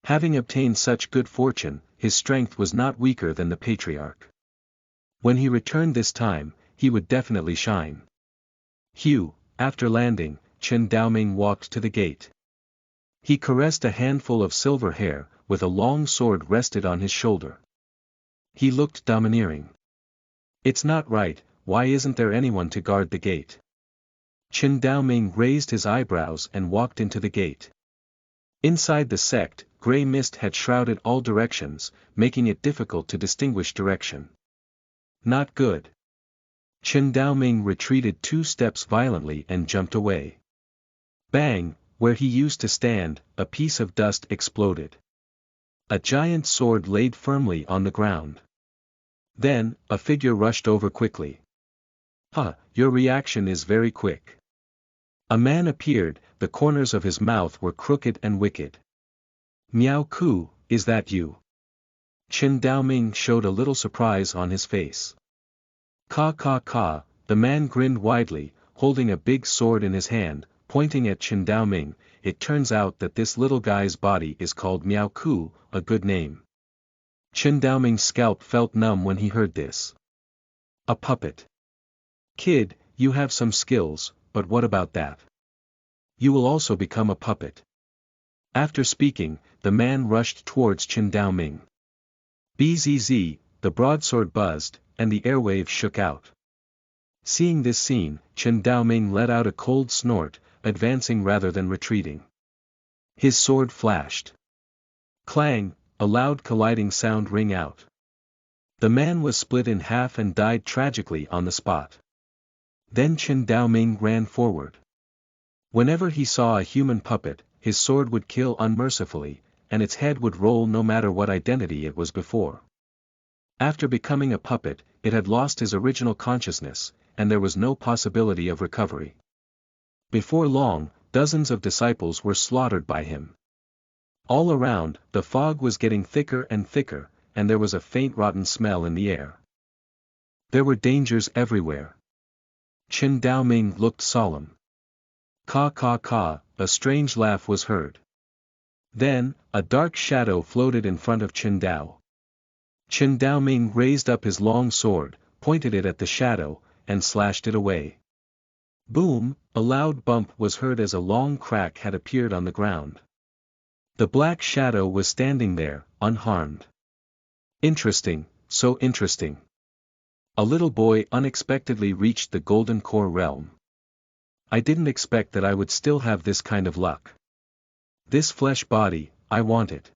A: Having obtained such good fortune, his strength was not weaker than the patriarch. When he returned this time, he would definitely shine. After landing, Chen Daoming walked to the gate. He caressed a handful of silver hair, with a long sword rested on his shoulder. He looked domineering. It's not right, why isn't there anyone to guard the gate? Chen Daoming raised his eyebrows and walked into the gate. Inside the sect, gray mist had shrouded all directions, making it difficult to distinguish direction. Not good. Chen Daoming retreated 2 steps violently and jumped away. Bang, where he used to stand, a piece of dust exploded. A giant sword laid firmly on the ground. Then, a figure rushed over quickly. Your reaction is very quick. A man appeared, the corners of his mouth were crooked and wicked. Miao Ku, is that you? Chen Daoming showed a little surprise on his face. Ka, the man grinned widely, holding a big sword in his hand, pointing at Chen Daoming. It turns out that this little guy's body is called Miao Ku, a good name. Chen Daoming's scalp felt numb when he heard this. A puppet. Kid, you have some skills, but what about that? You will also become a puppet. After speaking, the man rushed towards Chen Daoming. Bzz, the broadsword buzzed, and the airwave shook out. Seeing this scene, Chen Daoming let out a cold snort, advancing rather than retreating. His sword flashed. Clang, a loud colliding sound rang out. The man was split in half and died tragically on the spot. Then Chen Daoming ran forward. Whenever he saw a human puppet, his sword would kill unmercifully, and its head would roll no matter what identity it was before. After becoming a puppet, it had lost his original consciousness, and there was no possibility of recovery. Before long, dozens of disciples were slaughtered by him. All around, the fog was getting thicker and thicker, and there was a faint rotten smell in the air. There were dangers everywhere. Chen Daoming looked solemn. Ka, a strange laugh was heard. Then, a dark shadow floated in front of Chen Dao. Chen Daoming raised up his long sword, pointed it at the shadow, and slashed it away. Boom, a loud bump was heard as a long crack had appeared on the ground. The black shadow was standing there, unharmed. Interesting, so interesting. A little boy unexpectedly reached the Golden Core realm. I didn't expect that I would still have this kind of luck. This flesh body, I want it.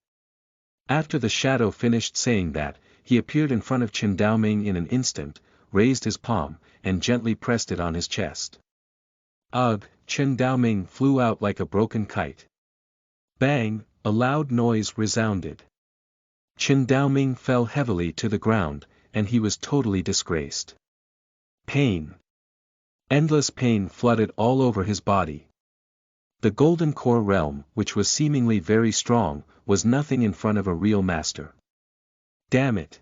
A: After the shadow finished saying that, he appeared in front of Chen Daoming in an instant, raised his palm, and gently pressed it on his chest. Ugh, Chen Daoming flew out like a broken kite. Bang, a loud noise resounded. Chen Daoming fell heavily to the ground, and he was totally disgraced. Pain. Endless pain flooded all over his body. The Golden Core realm, which was seemingly very strong, was nothing in front of a real master. Damn it.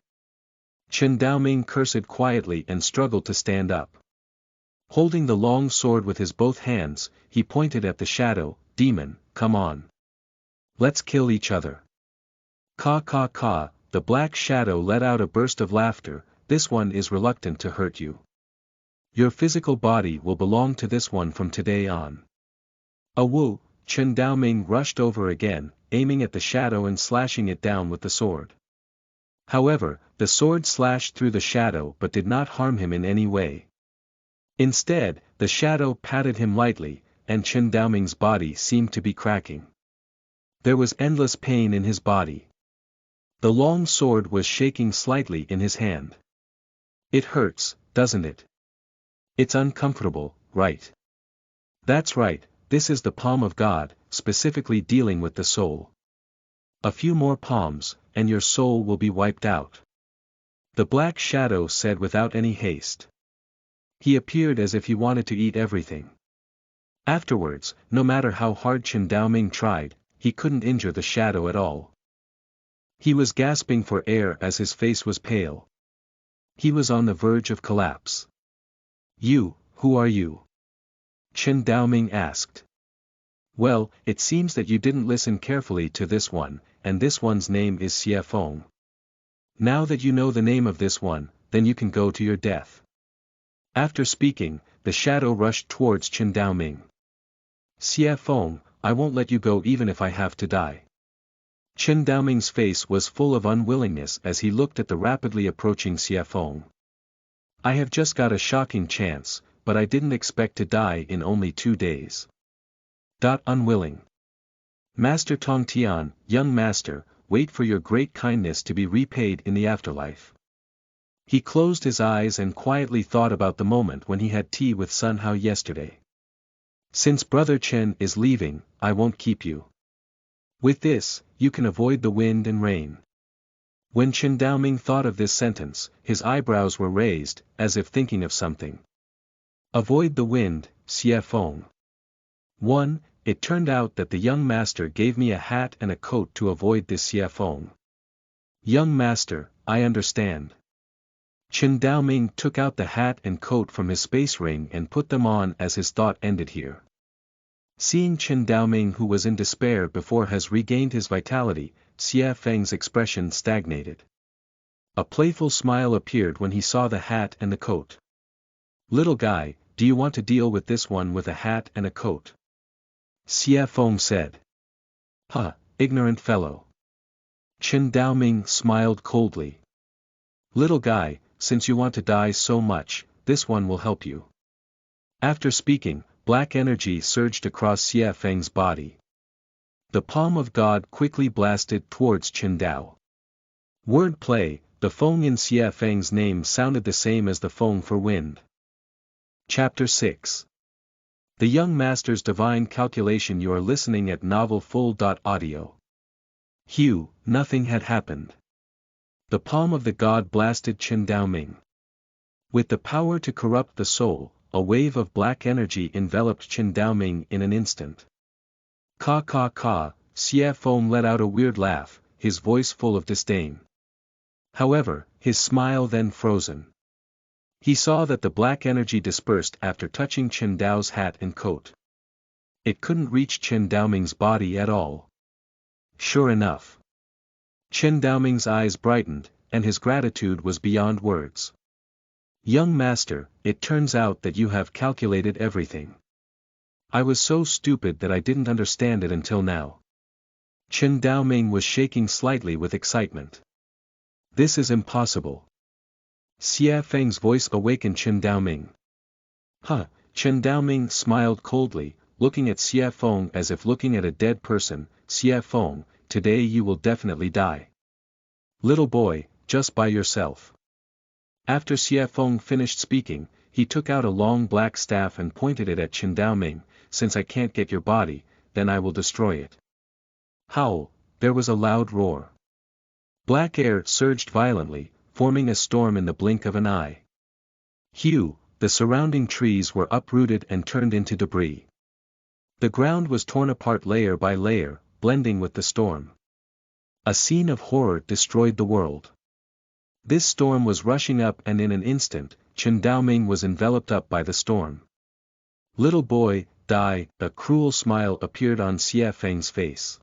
A: Chen Daoming cursed quietly and struggled to stand up. Holding the long sword with his both hands, he pointed at the shadow. Demon, come on. Let's kill each other. Ka, the black shadow let out a burst of laughter. This one is reluctant to hurt you. Your physical body will belong to this one from today on. Woo, Chen Daoming rushed over again, aiming at the shadow and slashing it down with the sword. However, the sword slashed through the shadow but did not harm him in any way. Instead, the shadow patted him lightly, and Chen Daoming's body seemed to be cracking. There was endless pain in his body. The long sword was shaking slightly in his hand. It hurts, doesn't it? It's uncomfortable, right? That's right, this is the palm of God, specifically dealing with the soul. A few more palms, and your soul will be wiped out. The black shadow said without any haste. He appeared as if he wanted to eat everything. Afterwards, no matter how hard Chen Daoming tried, he couldn't injure the shadow at all. He was gasping for air as his face was pale. He was on the verge of collapse. "You, who are you?" Chen Daoming asked. "Well, it seems that you didn't listen carefully to this one, and this one's name is Xie Feng. Now that you know the name of this one, then you can go to your death." After speaking, the shadow rushed towards Chen Daoming. "Xie Feng, I won't let you go even if I have to die." Chen Daoming's face was full of unwillingness as he looked at the rapidly approaching Xie Feng. "I have just got a shocking chance, but I didn't expect to die in only 2 days. Unwilling. Master Tongtian, young master, wait for your great kindness to be repaid in the afterlife." He closed his eyes and quietly thought about the moment when he had tea with Sun Hao yesterday. "Since Brother Chen is leaving, I won't keep you. With this, you can avoid the wind and rain." When Chen Daoming thought of this sentence, his eyebrows were raised, as if thinking of something. Avoid the wind, Xie Feng. 1. It turned out that the young master gave me a hat and a coat to avoid this Xie Feng. "Young master, I understand." Chen Daoming took out the hat and coat from his space ring and put them on as his thought ended here. Seeing Chen Daoming, who was in despair before has regained his vitality, Xie Feng's expression stagnated. A playful smile appeared when he saw the hat and the coat. "Little guy, do you want to deal with this one with a hat and a coat?" Xie Feng said. "Huh, ignorant fellow." Chen Daoming smiled coldly. "Little guy, since you want to die so much, this one will help you." After speaking, black energy surged across Xie Feng's body. The palm of God quickly blasted towards Chen Dao. Word play, the Feng in Xie Feng's name sounded the same as the Feng for wind. Chapter 6. The Young Master's Divine Calculation. You are listening at novelfull.audio. Hugh, nothing had happened. The palm of the god blasted Chen Daoming. With the power to corrupt the soul, a wave of black energy enveloped Chen Daoming in an instant. "Ka ka ka," Xie Feng let out a weird laugh, his voice full of disdain. However, his smile then frozen. He saw that the black energy dispersed after touching Chen Dao's hat and coat. It couldn't reach Chen Daoming's body at all. Sure enough. Chen Daoming's eyes brightened, and his gratitude was beyond words. "Young master, it turns out that you have calculated everything. I was so stupid that I didn't understand it until now." Chen Daoming was shaking slightly with excitement. "This is impossible." Xie Feng's voice awakened Chen Daoming. "Huh," Chen Daoming smiled coldly, looking at Xie Feng as if looking at a dead person. "Xie Feng, today you will definitely die. Little boy, just by yourself." After Xie Feng finished speaking, he took out a long black staff and pointed it at Chen Daoming. "Since I can't get your body, then I will destroy it." Howl, there was a loud roar. Black air surged violently, forming a storm in the blink of an eye. Hugh, the surrounding trees were uprooted and turned into debris. The ground was torn apart layer by layer, blending with the storm. A scene of horror destroyed the world. This storm was rushing up and in an instant, Chen Daoming was enveloped up by the storm. "Little boy, die," a cruel smile appeared on Xie Feng's face.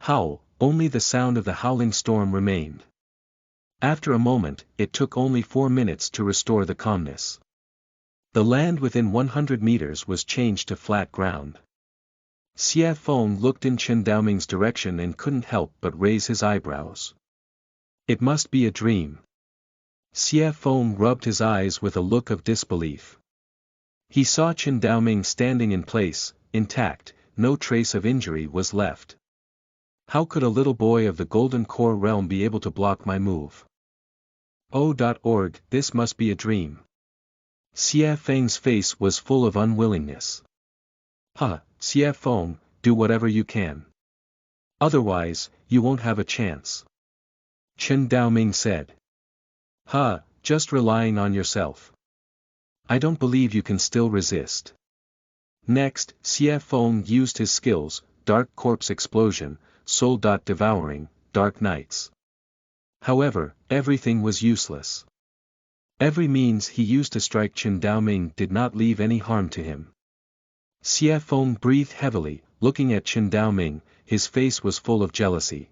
A: Howl, only the sound of the howling storm remained. After a moment, it took only 4 minutes to restore the calmness. The land within 100 meters was changed to flat ground. Xie Feng looked in Chen Daoming's direction and couldn't help but raise his eyebrows. It must be a dream. Xie Feng rubbed his eyes with a look of disbelief. He saw Chen Daoming standing in place, intact, no trace of injury was left. How could a little boy of the Golden Core realm be able to block my move? Oh.org, this must be a dream. Xie Feng's face was full of unwillingness. Xie Feng, do whatever you can. Otherwise, you won't have a chance. Chen Daoming said. Just relying on yourself. I don't believe you can still resist. Next, Xie Feng used his skills, Dark Corpse Explosion, Soul. Devouring, Dark Nights. However, everything was useless. Every means he used to strike Chen Daoming did not leave any harm to him. Xie Feng breathed heavily, looking at Chen Daoming, his face was full of jealousy.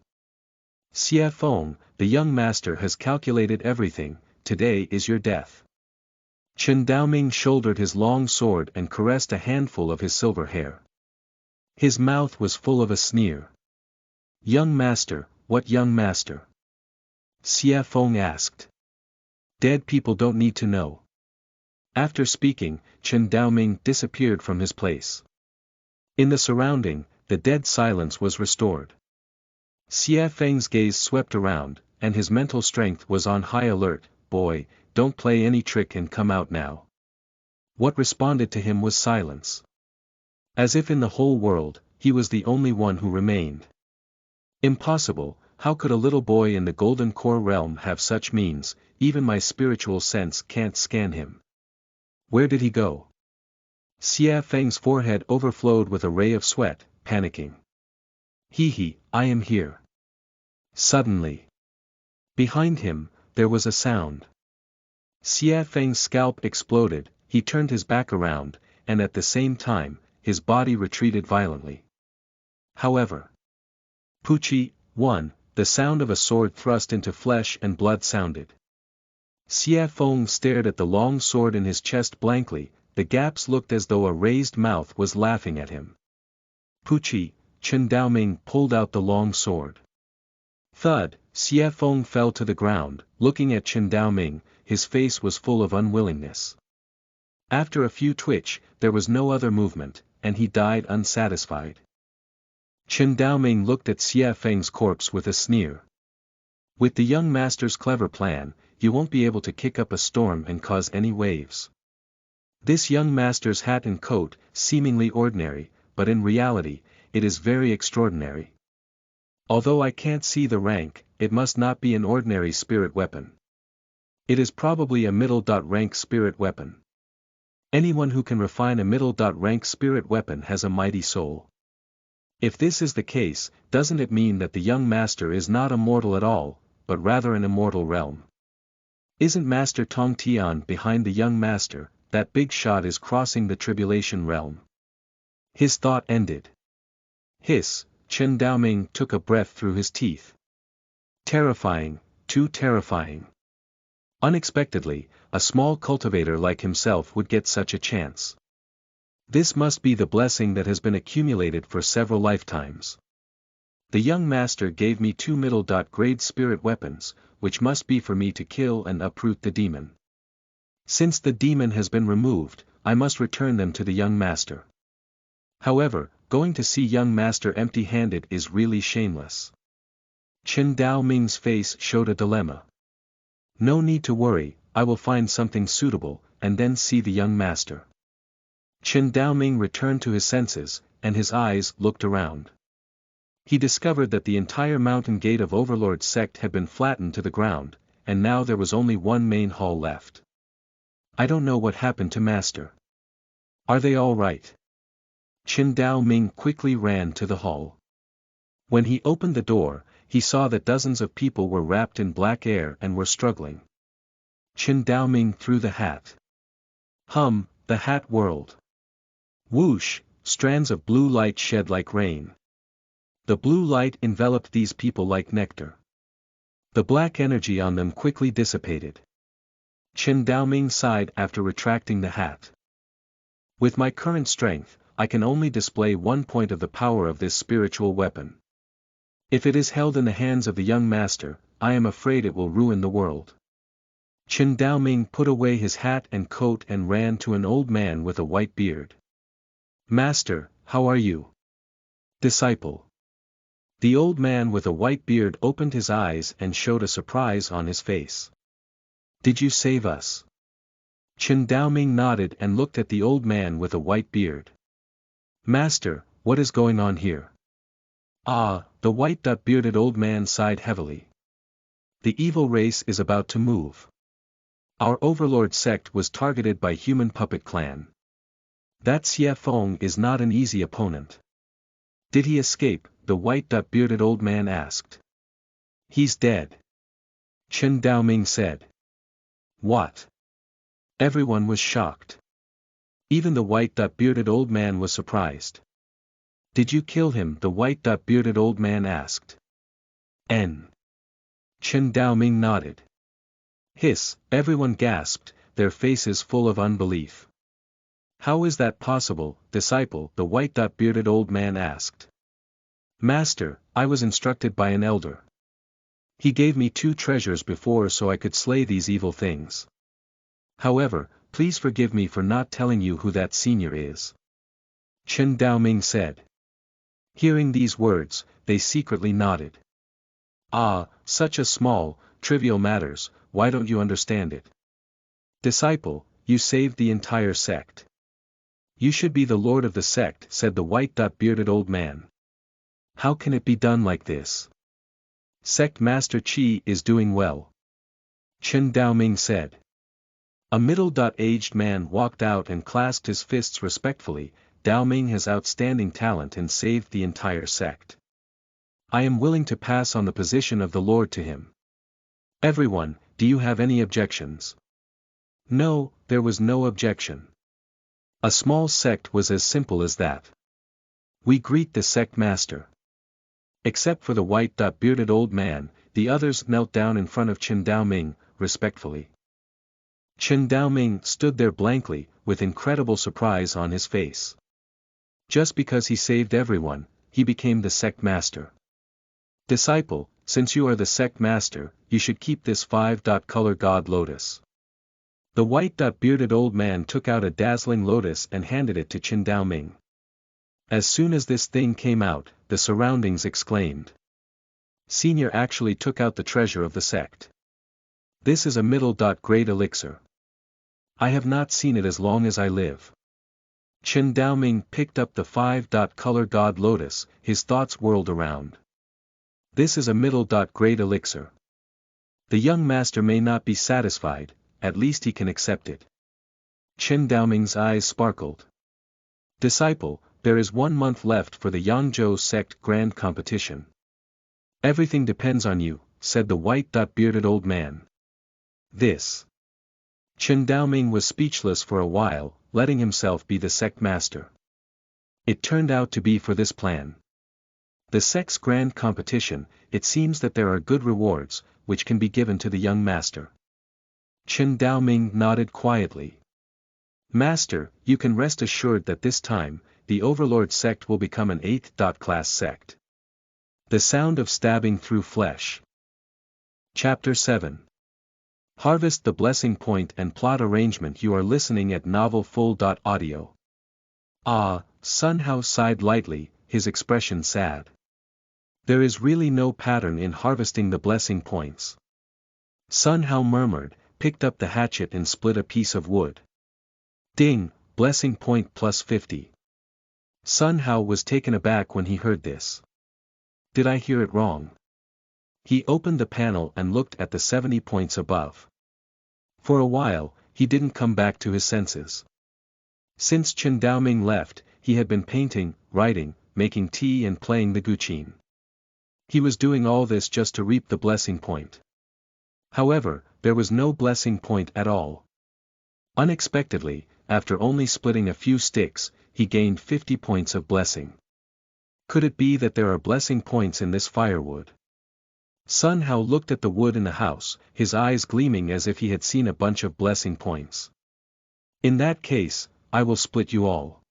A: Xie Feng, the young master has calculated everything, today is your death. Chen Daoming shouldered his long sword and caressed a handful of his silver hair. His mouth was full of a sneer. Young master, what young master? Xie Feng asked. Dead people don't need to know. After speaking, Chen Daoming disappeared from his place. In the surrounding, the dead silence was restored. Xie Feng's gaze swept around, and his mental strength was on high alert. Boy, don't play any trick and come out now. What responded to him was silence. As if in the whole world, he was the only one who remained. Impossible, how could a little boy in the Golden Core realm have such means? Even my spiritual sense can't scan him. Where did he go? Xie Feng's forehead overflowed with a ray of sweat, panicking. He, I am here. Suddenly. Behind him, there was a sound. Xie Feng's scalp exploded, he turned his back around, and at the same time, his body retreated violently. However. Puchi, 1, the sound of a sword thrust into flesh and blood sounded. Xie Feng stared at the long sword in his chest blankly, the gaps looked as though a raised mouth was laughing at him. Puchi, Chen Daoming pulled out the long sword. Thud, Xie Feng fell to the ground, looking at Chen Daoming, his face was full of unwillingness. After a few twitch, there was no other movement, and he died unsatisfied. Chen Daoming looked at Xie Feng's corpse with a sneer. With the young master's clever plan, you won't be able to kick up a storm and cause any waves. This young master's hat and coat, seemingly ordinary, but in reality, it is very extraordinary. Although I can't see the rank, it must not be an ordinary spirit weapon. It is probably a middle-rank spirit weapon. Anyone who can refine a middle-rank spirit weapon has a mighty soul. If this is the case, doesn't it mean that the young master is not a mortal at all, but rather an immortal realm? Isn't Master Tong Tian behind the young master? That big shot is crossing the tribulation realm. His thought ended. Hiss, Chen Daoming took a breath through his teeth. Terrifying, too terrifying. Unexpectedly, a small cultivator like himself would get such a chance. This must be the blessing that has been accumulated for several lifetimes. The young master gave me 2 middle-grade spirit weapons, which must be for me to kill and uproot the demon. Since the demon has been removed, I must return them to the young master. However, going to see young master empty-handed is really shameless. Chen Daoming's face showed a dilemma. No need to worry, I will find something suitable, and then see the young master. Chen Daoming returned to his senses, and his eyes looked around. He discovered that the entire mountain gate of Overlord's sect had been flattened to the ground, and now there was only one main hall left. I don't know what happened to Master. Are they all right? Chen Daoming quickly ran to the hall. When he opened the door, he saw that dozens of people were wrapped in black air and were struggling. Chen Daoming threw the hat. The hat whirled. Whoosh, strands of blue light shed like rain. The blue light enveloped these people like nectar. The black energy on them quickly dissipated. Chen Daoming sighed after retracting the hat. With my current strength, I can only display 1 point of the power of this spiritual weapon. If it is held in the hands of the young master, I am afraid it will ruin the world. Chen Daoming put away his hat and coat and ran to an old man with a white beard. Master, how are you? Disciple. The old man with a white beard opened his eyes and showed a surprise on his face. Did you save us? Chen Daoming nodded and looked at the old man with a white beard. Master, what is going on here? The white-bearded old man sighed heavily. The evil race is about to move. Our overlord sect was targeted by human puppet clan. That Xie Feng is not an easy opponent. Did he escape? The white-bearded old man asked. He's dead. Chen Daoming said. What? Everyone was shocked. Even the white-bearded old man was surprised. Did you kill him? The white-bearded old man asked. N. Chen Daoming nodded. Hiss, everyone gasped, their faces full of unbelief. How is that possible, disciple? The white-bearded old man asked. Master, I was instructed by an elder. He gave me 2 treasures before so I could slay these evil things. However, please forgive me for not telling you who that senior is. Chen Daoming said. Hearing these words, they secretly nodded. Ah, such a small, trivial matters, why don't you understand it? Disciple, you saved the entire sect. You should be the lord of the sect, said the white-bearded old man. How can it be done like this? Sect Master Qi is doing well. Chen Daoming said. A middle-aged man walked out and clasped his fists respectfully. Daoming has outstanding talent and saved the entire sect. I am willing to pass on the position of the Lord to him. Everyone, do you have any objections? No, there was no objection. A small sect was as simple as that. We greet the sect master. Except for the white-bearded old man, the others knelt down in front of Chen Daoming, respectfully. Chen Daoming stood there blankly, with incredible surprise on his face. Just because he saved everyone, he became the sect master. Disciple, since you are the sect master, you should keep this 5-color god lotus. The white-bearded old man took out a dazzling lotus and handed it to Chen Daoming. As soon as this thing came out, the surroundings exclaimed. Senior actually took out the treasure of the sect. This is a middle-grade elixir. I have not seen it as long as I live. Chen Daoming picked up the 5-color god lotus, his thoughts whirled around. This is a middle-grade elixir. The young master may not be satisfied, at least he can accept it. Chen Daoming's eyes sparkled. Disciple, there is 1 month left for the Yangzhou sect grand competition. Everything depends on you, said the white-bearded old man. This. Chen Daoming was speechless for a while, letting himself be the sect master. It turned out to be for this plan. The sect's grand competition, it seems that there are good rewards, which can be given to the young master. Chen Daoming nodded quietly. Master, you can rest assured that this time, the Overlord sect will become an 8th-class sect. The sound of stabbing through flesh. Chapter 7. Harvest the blessing point and plot arrangement. You are listening at novelfull.audio. Ah, Sun Hao sighed lightly, his expression sad. There is really no pattern in harvesting the blessing points. Sun Hao murmured, picked up the hatchet and split a piece of wood. Ding, blessing point plus 50. Sun Hao was taken aback when he heard this. Did I hear it wrong? He opened the panel and looked at the 70 points above. For a while, he didn't come back to his senses. Since Chen Daoming left, he had been painting, writing, making tea and playing the guqin. He was doing all this just to reap the blessing point. However, there was no blessing point at all. Unexpectedly, after only splitting a few sticks, he gained 50 points of blessing. Could it be that there are blessing points in this firewood? Sun Hao looked at the wood in the house, his eyes gleaming as if he had seen a bunch of blessing points. In that case, I will split you all.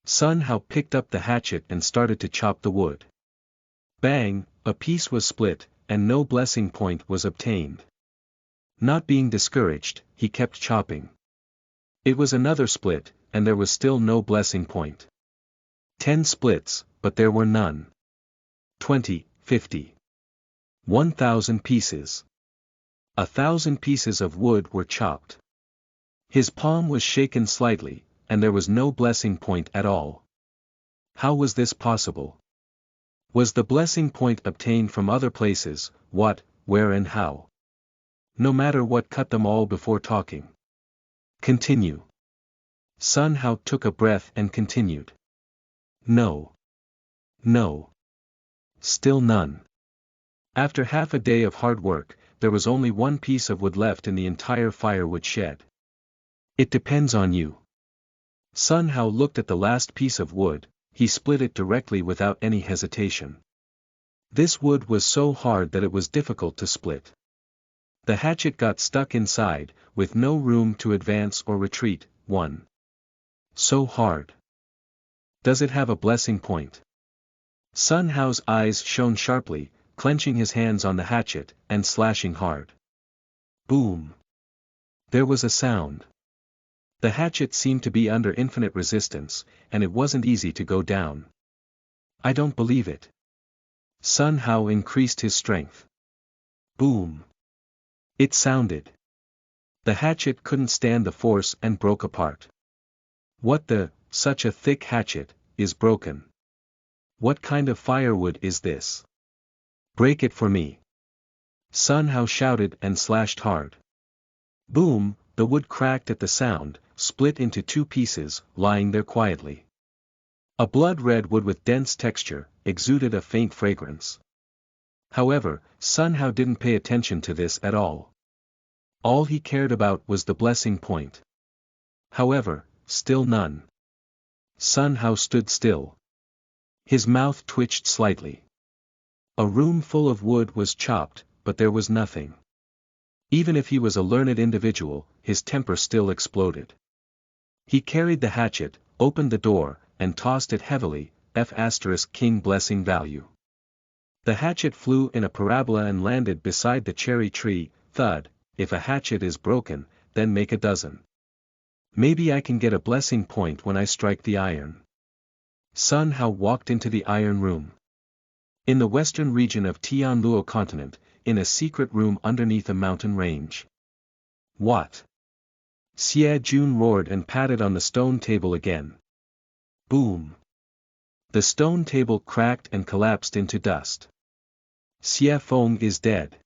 A: Sun Hao picked up the hatchet and started to chop the wood. Bang, a piece was split, and no blessing point was obtained. Not being discouraged, he kept chopping. It was another split, and there was still no blessing point. 10 splits, but there were none. 20, 50. 1,000 pieces. 1,000 pieces of wood were chopped. His palm was shaken slightly, and there was no blessing point at all. How was this possible? Was the blessing point obtained from other places? What, where and how? No matter what, cut them all before talking. Continue. Sun Hao took a breath and continued. No. No. Still none. After half a day of hard work, there was only 1 piece of wood left in the entire firewood shed. It depends on you. Sun Hao looked at the last piece of wood, he split it directly without any hesitation. This wood was so hard that it was difficult to split. The hatchet got stuck inside, with no room to advance or retreat. 1. So hard. Does it have a blessing point? Sun Hao's eyes shone sharply, clenching his hands on the hatchet, and slashing hard. Boom! There was a sound. The hatchet seemed to be under infinite resistance, and it wasn't easy to go down. I don't believe it. Sun Hao increased his strength. Boom! It sounded. The hatchet couldn't stand the force and broke apart. What the, such a thick hatchet, is broken. What kind of firewood is this? Break it for me. Sun Hao shouted and slashed hard. Boom, the wood cracked at the sound, split into 2 pieces, lying there quietly. A blood-red wood with dense texture, exuded a faint fragrance. However, Sun Hao didn't pay attention to this at all. All he cared about was the blessing point. However, still none. Sun Hao stood still. His mouth twitched slightly. A room full of wood was chopped, but there was nothing. Even if he was a learned individual, his temper still exploded. He carried the hatchet, opened the door, and tossed it heavily, King blessing value. The hatchet flew in a parabola and landed beside the cherry tree. Thud, if a hatchet is broken, then make a dozen. Maybe I can get a blessing point when I strike the iron. Sun Hao walked into the iron room. In the western region of Tianluo continent, in a secret room underneath a mountain range. What? Xie Jun roared and patted on the stone table again. Boom! The stone table cracked and collapsed into dust. Xie Feng is dead.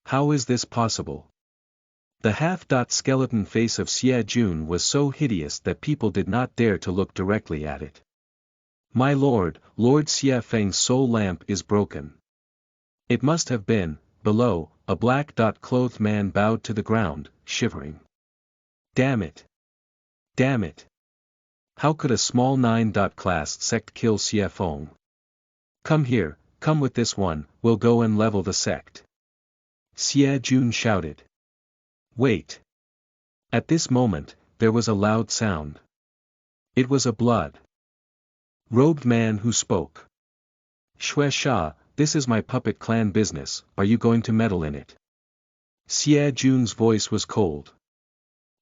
A: How is this possible? The half-skeleton face of Xie Jun was so hideous that people did not dare to look directly at it. My lord, Lord Xie Feng's soul lamp is broken. It must have been. Below, a black-clothed man bowed to the ground, shivering. Damn it! Damn it! How could a small 9-class sect kill Xie Feng? Come here, come with this one, we'll go and level the sect. Xie Jun shouted. Wait! At this moment, there was a loud sound. It was a blood-robed man who spoke. Xuanhuan, this is my puppet clan business, are you going to meddle in it? Xie Jun's voice was cold.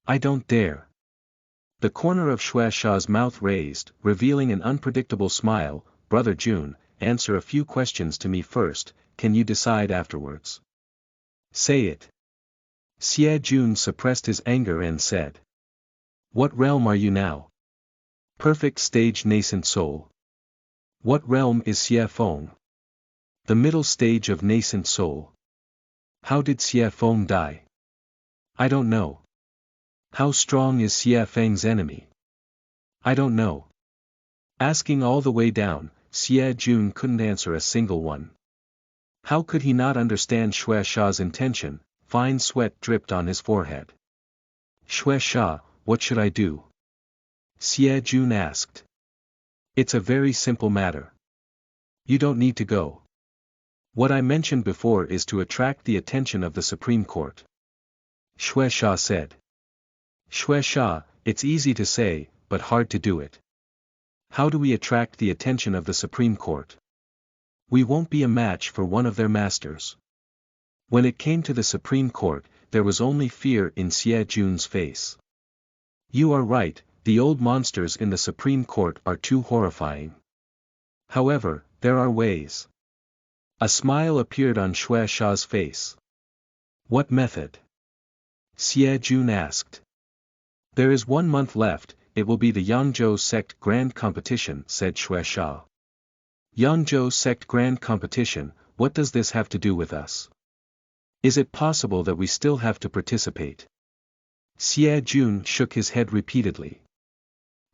A: I don't dare. The corner of Xuanhuan's mouth raised, revealing an unpredictable smile. Brother Jun, answer a few questions to me first, can you decide afterwards? Say it. Xie Jun suppressed his anger and said. What realm are you now? Perfect stage nascent soul. What realm is Xie Feng? The middle stage of nascent soul. How did Xie Feng die? I don't know. How strong is Xie Feng's enemy? I don't know. Asking all the way down, Xie Jun couldn't answer a single one. How could he not understand Xuanhuan's intention? Fine sweat dripped on his forehead. Xuanhuan, what should I do? Xie Jun asked. It's a very simple matter. You don't need to go. What I mentioned before is to attract the attention of the Supreme Court. Xuanhuan said. Xuanhuan, it's easy to say, but hard to do it. How do we attract the attention of the Supreme Court? We won't be a match for one of their masters. When it came to the Supreme Court, there was only fear in Xie Jun's face. You are right, the old monsters in the Supreme Court are too horrifying. However, there are ways. A smile appeared on Xuanhuan's face. What method? Xie Jun asked. There is 1 month left, it will be the Yangzhou sect grand competition, said Xuanhuan. Yangzhou sect grand competition, what does this have to do with us? Is it possible that we still have to participate? Xie Jun shook his head repeatedly.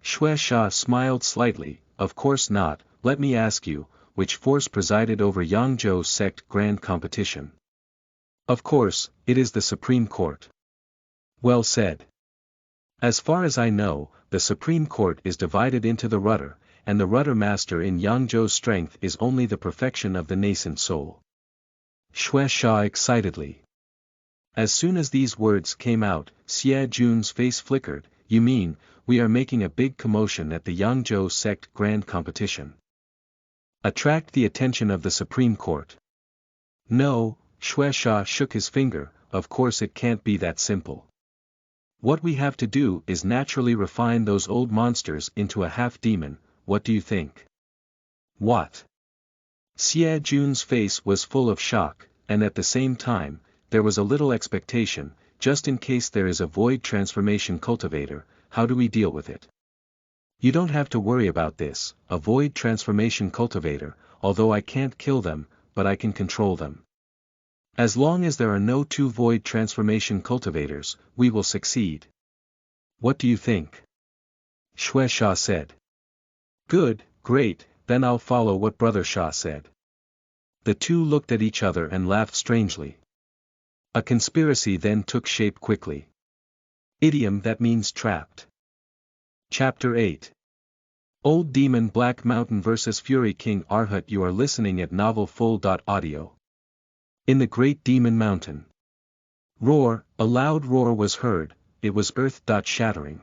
A: Xuanhuan smiled slightly, of course not, let me ask you, which force presided over Yangzhou sect grand competition? Of course, it is the Supreme Court. Well said. As far as I know, the Supreme Court is divided into the rudder, and the rudder master in Yangzhou's strength is only the perfection of the nascent soul. Xianxia excitedly. As soon as these words came out, Xie Jun's face flickered. You mean, we are making a big commotion at the Yangzhou sect grand competition? Attract the attention of the Supreme Court? No, Xianxia shook his finger, of course it can't be that simple. What we have to do is naturally refine those old monsters into a half-demon. What do you think? What? Xie Jun's face was full of shock, and at the same time, there was a little expectation. Just in case there is a void transformation cultivator, how do we deal with it? You don't have to worry about this, a void transformation cultivator, although I can't kill them, but I can control them. As long as there are no two void transformation cultivators, we will succeed. What do you think? Xianxia said. Good, great, then I'll follow what Brother Xia said. The two looked at each other and laughed strangely. A conspiracy then took shape quickly. Idiom that means trapped. Chapter 8. Old Demon Black Mountain vs Fury King Arhut. You are listening at Novel Full.audio. In the Great Demon Mountain. Roar, a loud roar was heard, it was earth-shattering.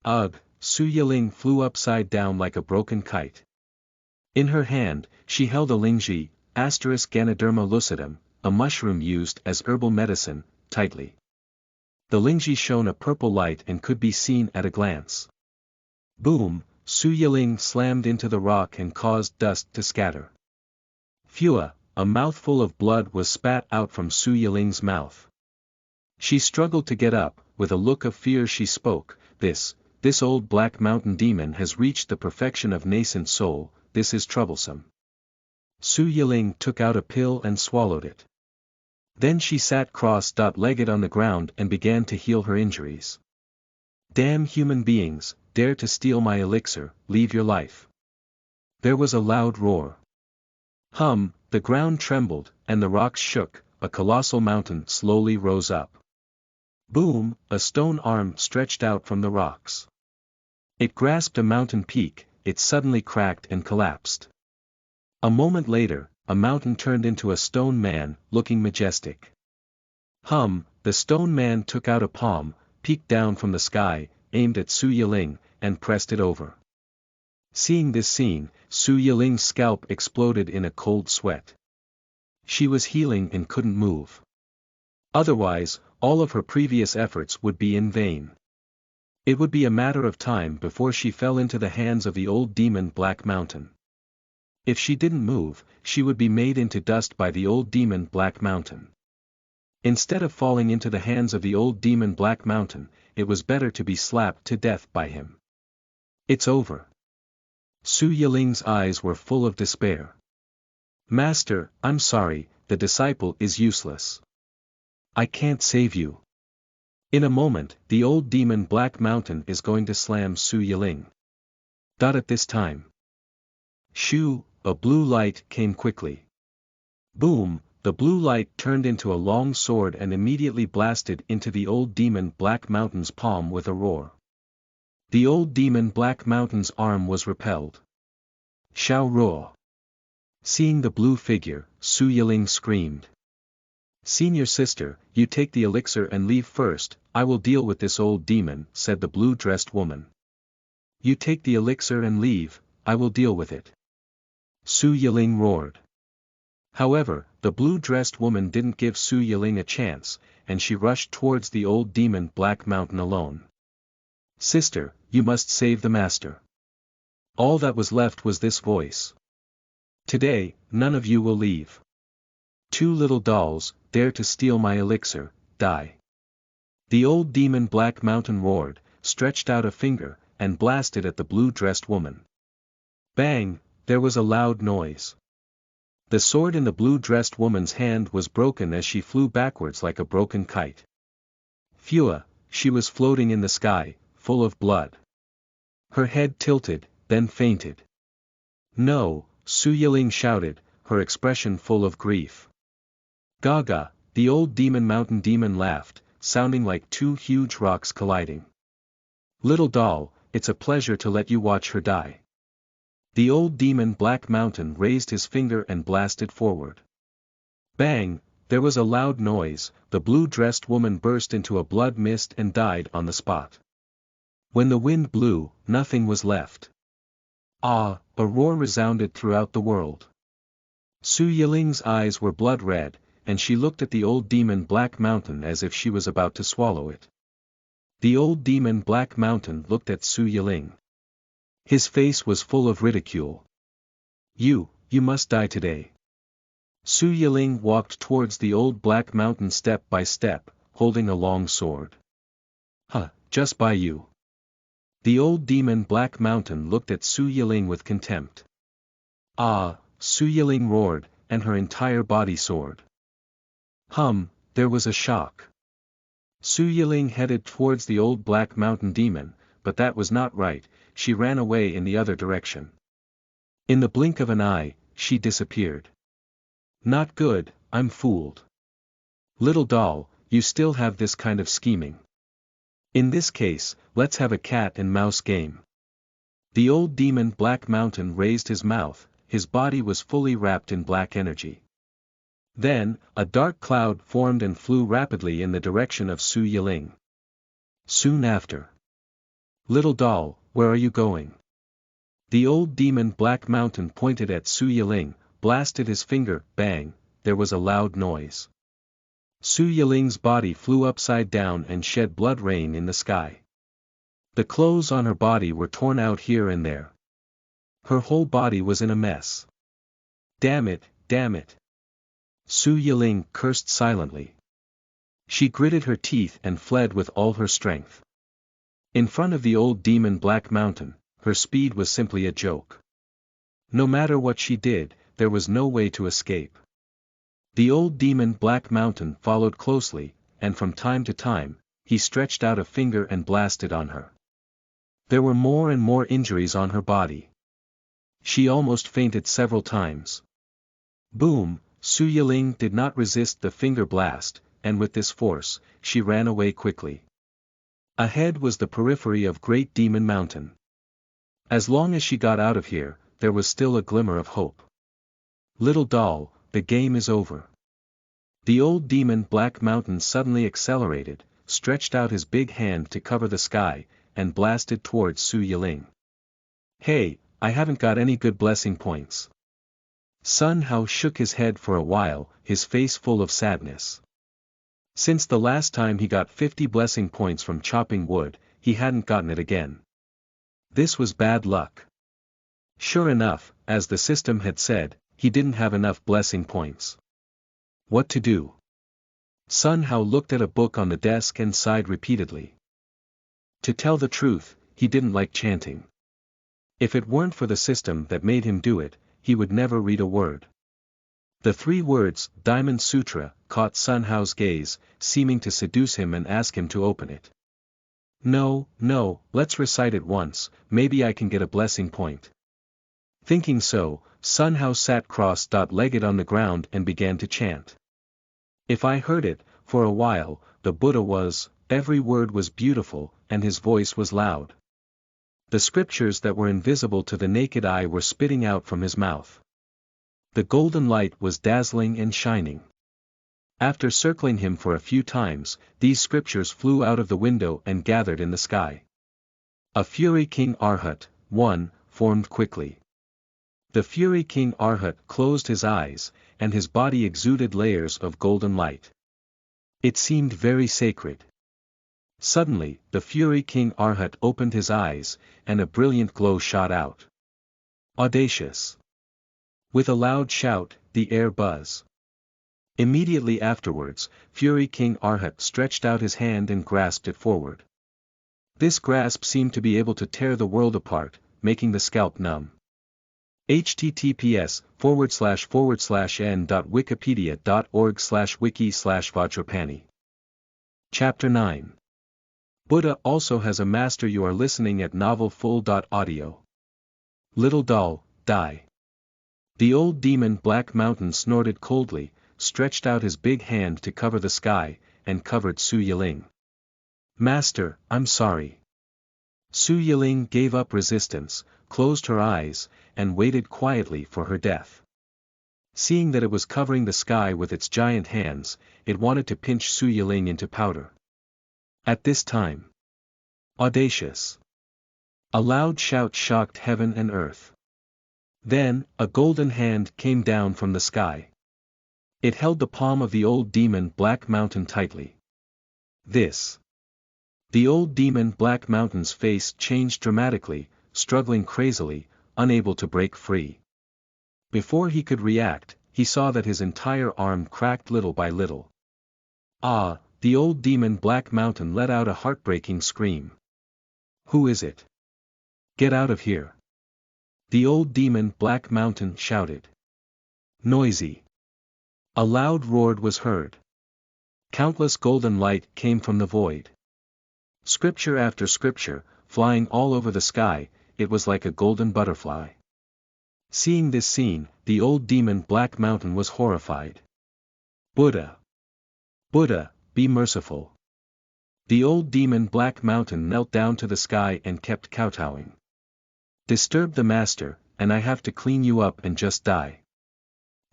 A: Ugh, Su Yiling flew upside down like a broken kite. In her hand, she held a lingji, Ganoderma lucidum, a mushroom used as herbal medicine, tightly. The lingji shone a purple light and could be seen at a glance. Boom, Su Yiling slammed into the rock and caused dust to scatter. Phua, a mouthful of blood was spat out from Su Yiling's mouth. She struggled to get up, with a look of fear she spoke, this old black mountain demon has reached the perfection of nascent soul, this is troublesome. Su Yiling took out a pill and swallowed it. Then she sat cross-legged on the ground and began to heal her injuries. Damn human beings, dare to steal my elixir, leave your life. There was a loud roar. The ground trembled, and the rocks shook, a colossal mountain slowly rose up. Boom, a stone arm stretched out from the rocks. It grasped a mountain peak, it suddenly cracked and collapsed. A moment later, a mountain turned into a stone man, looking majestic. The stone man took out a palm, peeked down from the sky, aimed at Su Yiling, and pressed it over. Seeing this scene, Su Yiling's scalp exploded in a cold sweat. She was healing and couldn't move. Otherwise, all of her previous efforts would be in vain. It would be a matter of time before she fell into the hands of the old demon Black Mountain. If she didn't move, she would be made into dust by the old demon Black Mountain. Instead of falling into the hands of the old demon Black Mountain, it was better to be slapped to death by him. It's over. Su Yiling's eyes were full of despair. Master, I'm sorry, the disciple is useless. I can't save you. In a moment, the old demon Black Mountain is going to slam Su Yiling. At this time. Shoo, a blue light came quickly. Boom, the blue light turned into a long sword and immediately blasted into the old demon Black Mountain's palm with a roar. The old demon Black Mountain's arm was repelled. Xiao Ruo. Seeing the blue figure, Su Yiling screamed. Senior sister, you take the elixir and leave first, I will deal with this old demon, said the blue-dressed woman. You take the elixir and leave, I will deal with it. Su Yiling roared. However, the blue-dressed woman didn't give Su Yiling a chance, and she rushed towards the old demon Black Mountain alone. Sister, you must save the master. All that was left was this voice. Today, none of you will leave. Two little dolls, dare to steal my elixir, die. The old demon Black Mountain roared, stretched out a finger, and blasted at the blue-dressed woman. Bang, there was a loud noise. The sword in the blue-dressed woman's hand was broken as she flew backwards like a broken kite. Phua, she was floating in the sky, full of blood. Her head tilted, then fainted. No, Su Yiling shouted, her expression full of grief. Gaga, the old demon mountain demon laughed, sounding like two huge rocks colliding. Little doll, it's a pleasure to let you watch her die. The old demon Black Mountain raised his finger and blasted forward. Bang, there was a loud noise, the blue-dressed woman burst into a blood mist and died on the spot. When the wind blew, nothing was left. Ah, a roar resounded throughout the world. Su Yiling's eyes were blood red, and she looked at the old demon Black Mountain as if she was about to swallow it. The old demon Black Mountain looked at Su Yiling. His face was full of ridicule. You must die today. Su Yiling walked towards the old Black Mountain step by step, holding a long sword. Just by you. The old demon Black Mountain looked at Su Yiling with contempt. Ah, Su Yiling roared, and her entire body soared. There was a shock. Su Yiling headed towards the old Black Mountain demon, but that was not right, she ran away in the other direction. In the blink of an eye, she disappeared. Not good, I'm fooled. Little doll, you still have this kind of scheming. In this case, let's have a cat and mouse game. The old demon Black Mountain raised his mouth, his body was fully wrapped in black energy. Then, a dark cloud formed and flew rapidly in the direction of Su Yiling. Soon after. Little doll, where are you going? The old demon Black Mountain pointed at Su Yiling, blasted his finger, bang, there was a loud noise. Su Yiling's body flew upside down and shed blood rain in the sky. The clothes on her body were torn out here and there. Her whole body was in a mess. Damn it, damn it. Su Yiling cursed silently. She gritted her teeth and fled with all her strength. In front of the old demon Black Mountain, her speed was simply a joke. No matter what she did, there was no way to escape. The old demon Black Mountain followed closely, and from time to time, he stretched out a finger and blasted on her. There were more and more injuries on her body. She almost fainted several times. Boom, Su Yiling did not resist the finger blast, and with this force, she ran away quickly. Ahead was the periphery of Great Demon Mountain. As long as she got out of here, there was still a glimmer of hope. Little doll, the game is over. The old demon Black Mountain suddenly accelerated, stretched out his big hand to cover the sky, and blasted towards Su Yiling. Hey, I haven't got any good blessing points. Sun Hao shook his head for a while, his face full of sadness. Since the last time he got 50 blessing points from chopping wood, he hadn't gotten it again. This was bad luck. Sure enough, as the system had said, he didn't have enough blessing points. What to do? Sun Hao looked at a book on the desk and sighed repeatedly. To tell the truth, he didn't like chanting. If it weren't for the system that made him do it, he would never read a word. The 3 words, Diamond Sutra, caught Sun Hao's gaze, seeming to seduce him and ask him to open it. No, let's recite it once, maybe I can get a blessing point. Thinking so, Sun Hao sat cross-legged on the ground and began to chant. If I heard it, for a while, the Buddha was, every word was beautiful, and his voice was loud. The scriptures that were invisible to the naked eye were spitting out from his mouth. The golden light was dazzling and shining. After circling him for a few times, these scriptures flew out of the window and gathered in the sky. A Fury King Arhat, 1, formed quickly. The Fury King Arhat closed his eyes, and his body exuded layers of golden light. It seemed very sacred. Suddenly, the Fury King Arhat opened his eyes, and a brilliant glow shot out. Audacious. With a loud shout, the air buzz. Immediately afterwards, Fury King Arhat stretched out his hand and grasped it forward. This grasp seemed to be able to tear the world apart, making the scalp numb. https://n.wikipedia.org/wiki/Vajrapani. Chapter 9. Buddha also has a master. You are listening at novelfull.audio. Little doll, die. The old demon Black Mountain snorted coldly, stretched out his big hand to cover the sky, and covered Su Yiling. Master, I'm sorry. Su Yiling gave up resistance, closed her eyes, and waited quietly for her death. Seeing that it was covering the sky with its giant hands, it wanted to pinch Su Yiling into powder. At this time, audacious! A loud shout shocked heaven and earth. Then, a golden hand came down from the sky. It held the palm of the old demon Black Mountain tightly. This. The old demon Black Mountain's face changed dramatically, struggling crazily, unable to break free. Before he could react, he saw that his entire arm cracked little by little. Ah, the old demon Black Mountain let out a heartbreaking scream. Who is it? Get out of here! The old demon Black Mountain shouted. Noisy. A loud roar was heard. Countless golden light came from the void. Scripture after scripture, flying all over the sky, it was like a golden butterfly. Seeing this scene, the old demon Black Mountain was horrified. Buddha! Buddha, be merciful! The old demon Black Mountain knelt down to the sky and kept kowtowing. Disturb the master, and I have to clean you up and just die.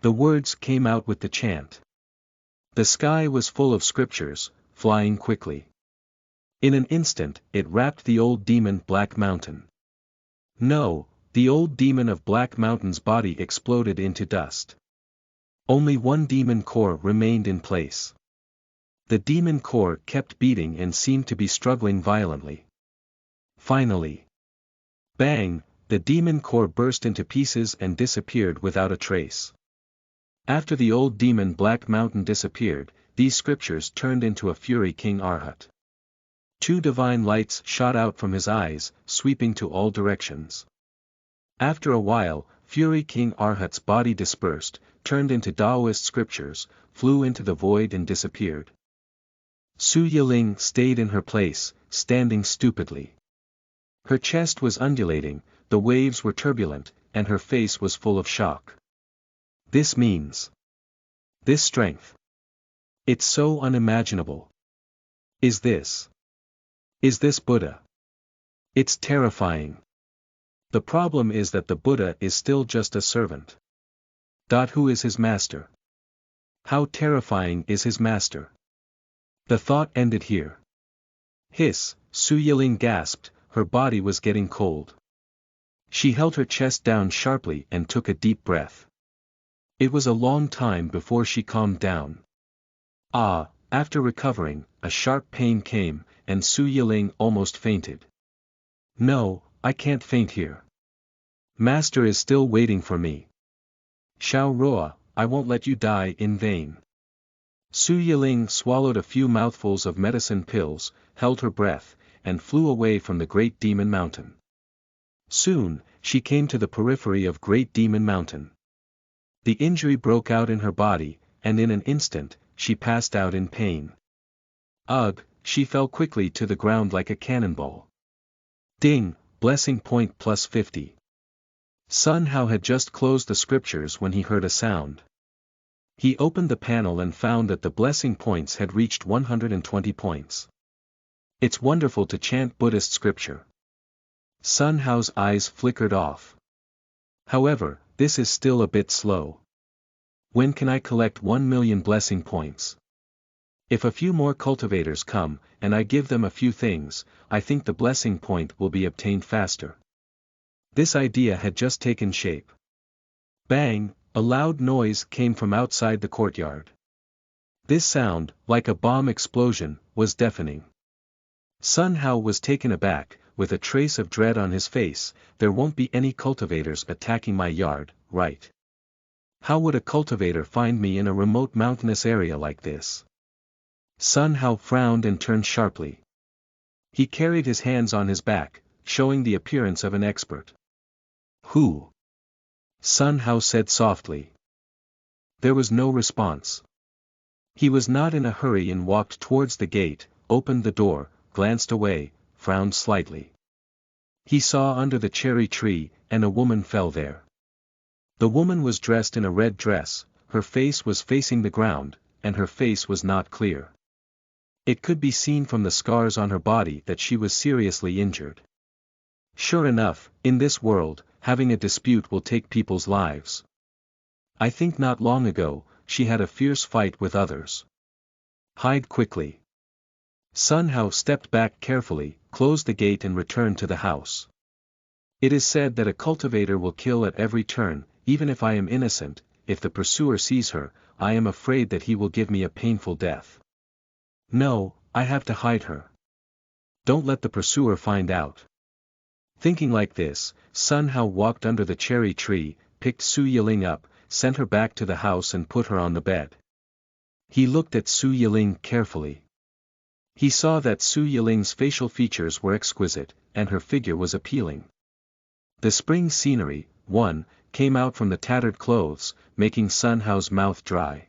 A: The words came out with the chant. The sky was full of scriptures, flying quickly. In an instant, it wrapped the old demon Black Mountain. No, the old demon of Black Mountain's body exploded into dust. Only one demon core remained in place. The demon core kept beating and seemed to be struggling violently. Finally. Bang, the demon core burst into pieces and disappeared without a trace. After the old demon Black Mountain disappeared, these scriptures turned into a Fury King Arhat. Two divine lights shot out from his eyes, sweeping to all directions. After a while, Fury King Arhat's body dispersed, turned into Taoist scriptures, flew into the void and disappeared. Su Yiling stayed in her place, standing stupidly. Her chest was undulating, the waves were turbulent, and her face was full of shock. This means. This strength. It's so unimaginable. Is this Buddha? It's terrifying. The problem is that the Buddha is still just a servant. Who is his master? How terrifying is his master? The thought ended here. Hiss, Su Yiling gasped, her body was getting cold. She held her chest down sharply and took a deep breath. It was a long time before she calmed down. After recovering, a sharp pain came, and Su Yiling almost fainted. No, I can't faint here. Master is still waiting for me. Xiao Roa, I won't let you die in vain. Su Yiling swallowed a few mouthfuls of medicine pills, held her breath, and flew away from the Great Demon Mountain. Soon, she came to the periphery of Great Demon Mountain. The injury broke out in her body, and in an instant, she passed out in pain. Ugh, she fell quickly to the ground like a cannonball. Ding, blessing point plus 50. Sun Hao had just closed the scriptures when he heard a sound. He opened the panel and found that the blessing points had reached 120 points. It's wonderful to chant Buddhist scripture. Sun Hao's eyes flickered off. However, this is still a bit slow. When can I collect 1 million blessing points? If a few more cultivators come, and I give them a few things, I think the blessing point will be obtained faster. This idea had just taken shape. Bang, a loud noise came from outside the courtyard. This sound, like a bomb explosion, was deafening. Sun Hao was taken aback, with a trace of dread on his face. There won't be any cultivators attacking my yard, right? How would a cultivator find me in a remote mountainous area like this? Sun Hao frowned and turned sharply. He carried his hands on his back, showing the appearance of an expert. Who? Sun Hao said softly. There was no response. He was not in a hurry and walked towards the gate, opened the door, glanced away, frowned slightly. He saw under the cherry tree, and a woman fell there. The woman was dressed in a red dress, her face was facing the ground, and her face was not clear. It could be seen from the scars on her body that she was seriously injured. Sure enough, in this world, having a dispute will take people's lives. I think not long ago, she had a fierce fight with others. Hide quickly. Sun Hao stepped back carefully, closed the gate and returned to the house. It is said that a cultivator will kill at every turn, even if I am innocent. If the pursuer sees her, I am afraid that he will give me a painful death. No, I have to hide her. Don't let the pursuer find out. Thinking like this, Sun Hao walked under the cherry tree, picked Su Yiling up, sent her back to the house and put her on the bed. He looked at Su Yiling carefully. He saw that Su Yiling's facial features were exquisite, and her figure was appealing. The spring scenery, came out from the tattered clothes, making Sun Hao's mouth dry.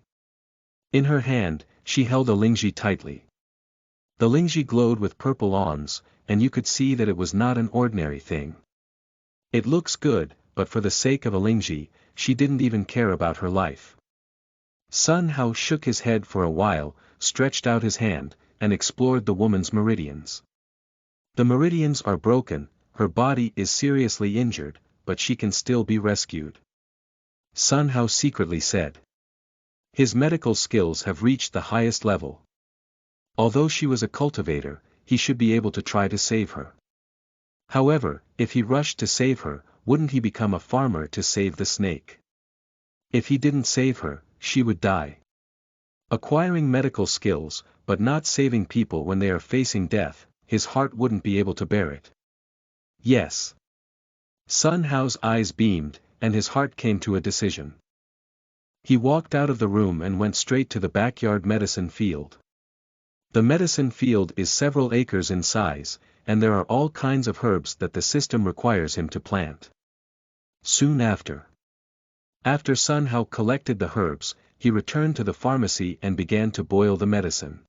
A: In her hand, she held a lingji tightly. The lingji glowed with purple awns, and you could see that it was not an ordinary thing. It looks good, but for the sake of a lingji, she didn't even care about her life. Sun Hao shook his head for a while, stretched out his hand, and explored the woman's meridians. The meridians are broken, her body is seriously injured, but she can still be rescued. Sun Hao secretly said. His medical skills have reached the highest level. Although she was a cultivator, he should be able to try to save her. However, if he rushed to save her, wouldn't he become a farmer to save the snake? If he didn't save her, she would die. Acquiring medical skills, but not saving people when they are facing death, his heart wouldn't be able to bear it. Yes. Sun Hao's eyes beamed, and his heart came to a decision. He walked out of the room and went straight to the backyard medicine field. The medicine field is several acres in size, and there are all kinds of herbs that the system requires him to plant. Soon after Sun Hao collected the herbs, he returned to the pharmacy and began to boil the medicine.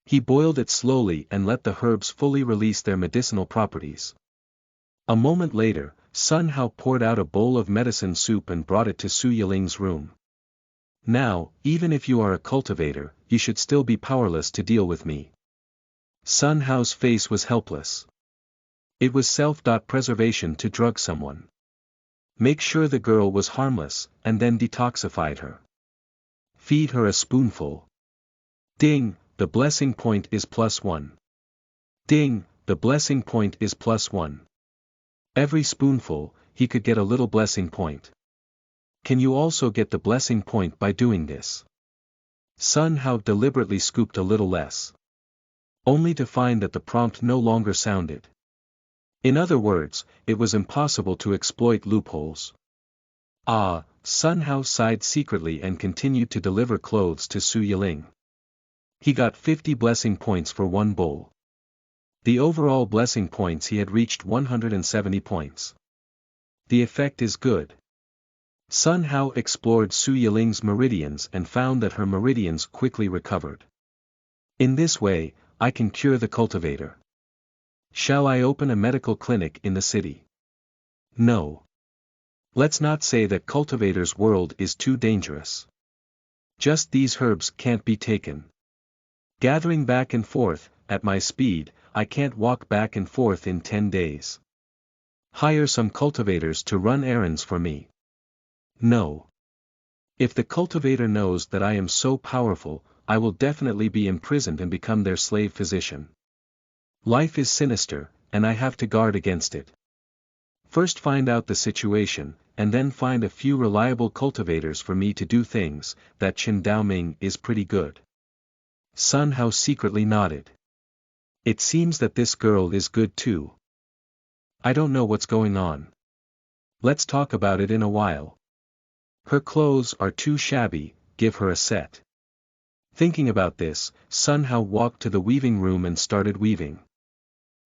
A: He boiled it slowly and let the herbs fully release their medicinal properties. A moment later, Sun Hao poured out a bowl of medicine soup and brought it to Su Yiling's room. Now, even if you are a cultivator, you should still be powerless to deal with me. Sun Hao's face was helpless. It was self-preservation to drug someone. Make sure the girl was harmless, and then detoxified her. Feed her a spoonful. Ding, the blessing point is +1. Ding, the blessing point is +1. Every spoonful, he could get a little blessing point. Can you also get the blessing point by doing this? Sun Hao deliberately scooped a little less. Only to find that the prompt no longer sounded. In other words, it was impossible to exploit loopholes. Sun Hao sighed secretly and continued to deliver clothes to Su Yiling. He got 50 blessing points for one bowl. The overall blessing points he had reached 170 points. The effect is good. Sun Hao explored Su Yiling's meridians and found that her meridians quickly recovered. In this way, I can cure the cultivator. Shall I open a medical clinic in the city? No. Let's not say that cultivator's world is too dangerous. Just these herbs can't be taken. Gathering back and forth, at my speed, I can't walk back and forth in 10 days. Hire some cultivators to run errands for me. No. If the cultivator knows that I am so powerful, I will definitely be imprisoned and become their slave physician. Life is sinister, and I have to guard against it. First find out the situation, and then find a few reliable cultivators for me to do things. That Chen Daoming is pretty good. Sun Hao secretly nodded. It seems that this girl is good too. I don't know what's going on. Let's talk about it in a while. Her clothes are too shabby, give her a set. Thinking about this, Sun Hao walked to the weaving room and started weaving.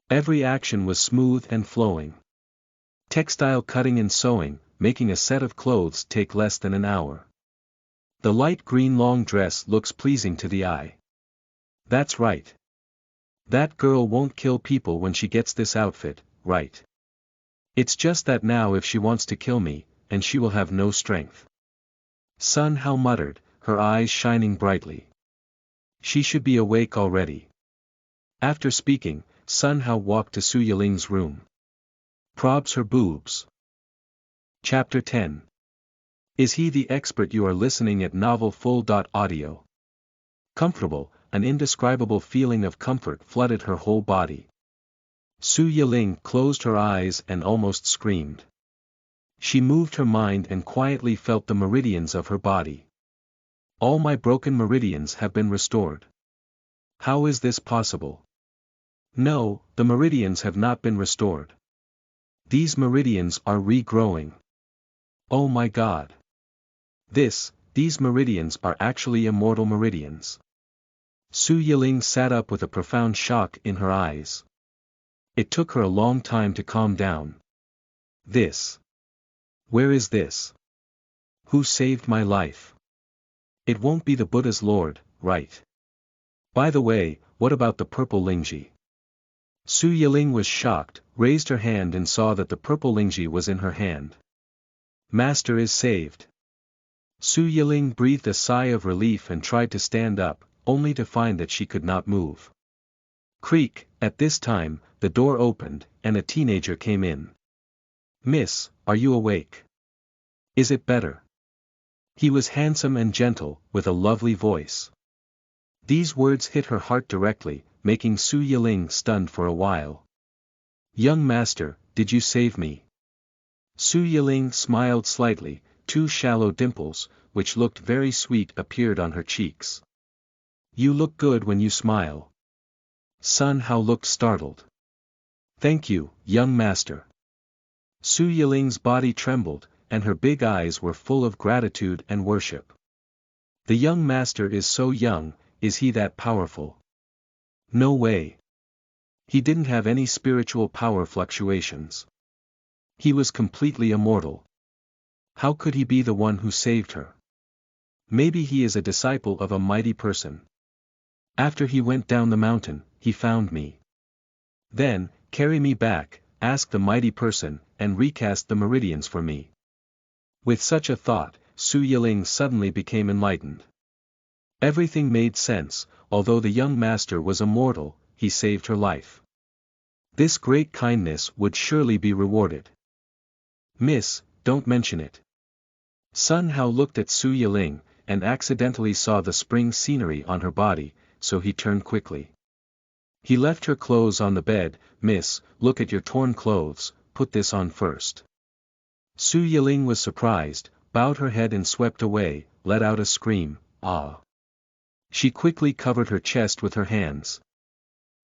A: Every action was smooth and flowing. Textile cutting and sewing, making a set of clothes take less than an hour. The light green long dress looks pleasing to the eye. That's right. That girl won't kill people when she gets this outfit, right? It's just that now if she wants to kill me, and she will have no strength. Sun Hao muttered, her eyes shining brightly. She should be awake already. After speaking, Sun Hao walked to Su Yiling's room. Probs her boobs. Chapter 10. Is he the expert? You are listening at Novel Full. Audio. Comfortable, an indescribable feeling of comfort flooded her whole body. Su Yiling closed her eyes and almost screamed. She moved her mind and quietly felt the meridians of her body. All my broken meridians have been restored. How is this possible? No, the meridians have not been restored. These meridians are regrowing. Oh my God. These meridians are actually immortal meridians. Su Yiling sat up with a profound shock in her eyes. It took her a long time to calm down. Where is this? Who saved my life? It won't be the Buddha's Lord, right? By the way, what about the purple lingji? Su Yiling was shocked, raised her hand and saw that the purple lingji was in her hand. Master is saved. Su Yiling breathed a sigh of relief and tried to stand up, only to find that she could not move. Creak, at this time, the door opened, and a teenager came in. Miss, are you awake? Is it better? He was handsome and gentle, with a lovely voice. These words hit her heart directly, making Su Yiling stunned for a while. Young master, did you save me? Su Yiling smiled slightly, two shallow dimples, which looked very sweet, appeared on her cheeks. You look good when you smile. Sun Hao looked startled. Thank you, young master. Su Yiling's body trembled, and her big eyes were full of gratitude and worship. The young master is so young, is he that powerful? No way. He didn't have any spiritual power fluctuations. He was completely immortal. How could he be the one who saved her? Maybe he is a disciple of a mighty person. After he went down the mountain, he found me. Then, carry me back, ask the mighty person, and recast the meridians for me. With such a thought, Su Yiling suddenly became enlightened. Everything made sense. Although the young master was immortal, he saved her life. This great kindness would surely be rewarded. Miss, don't mention it. Sun Hao looked at Su Yiling, and accidentally saw the spring scenery on her body, so he turned quickly. He left her clothes on the bed. Miss, look at your torn clothes, put this on first. Su Yiling was surprised, bowed her head and swept away, let out a scream, ah. She quickly covered her chest with her hands.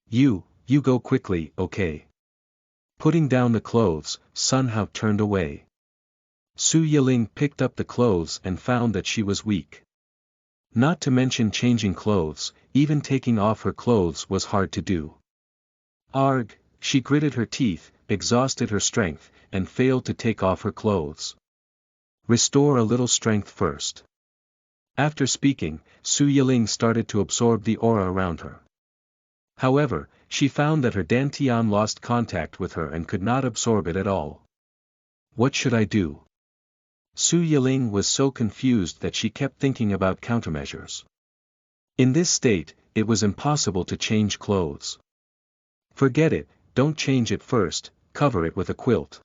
A: You go quickly, okay? Putting down the clothes, Sun Hao turned away. Su Yiling picked up the clothes and found that she was weak. Not to mention changing clothes, even taking off her clothes was hard to do. Arg, she gritted her teeth, exhausted her strength, and failed to take off her clothes. Restore a little strength first. After speaking, Su Yiling started to absorb the aura around her. However, she found that her dantian lost contact with her and could not absorb it at all. What should I do? Su Yiling was so confused that she kept thinking about countermeasures. In this state, it was impossible to change clothes. Forget it, don't change it first, cover it with a quilt.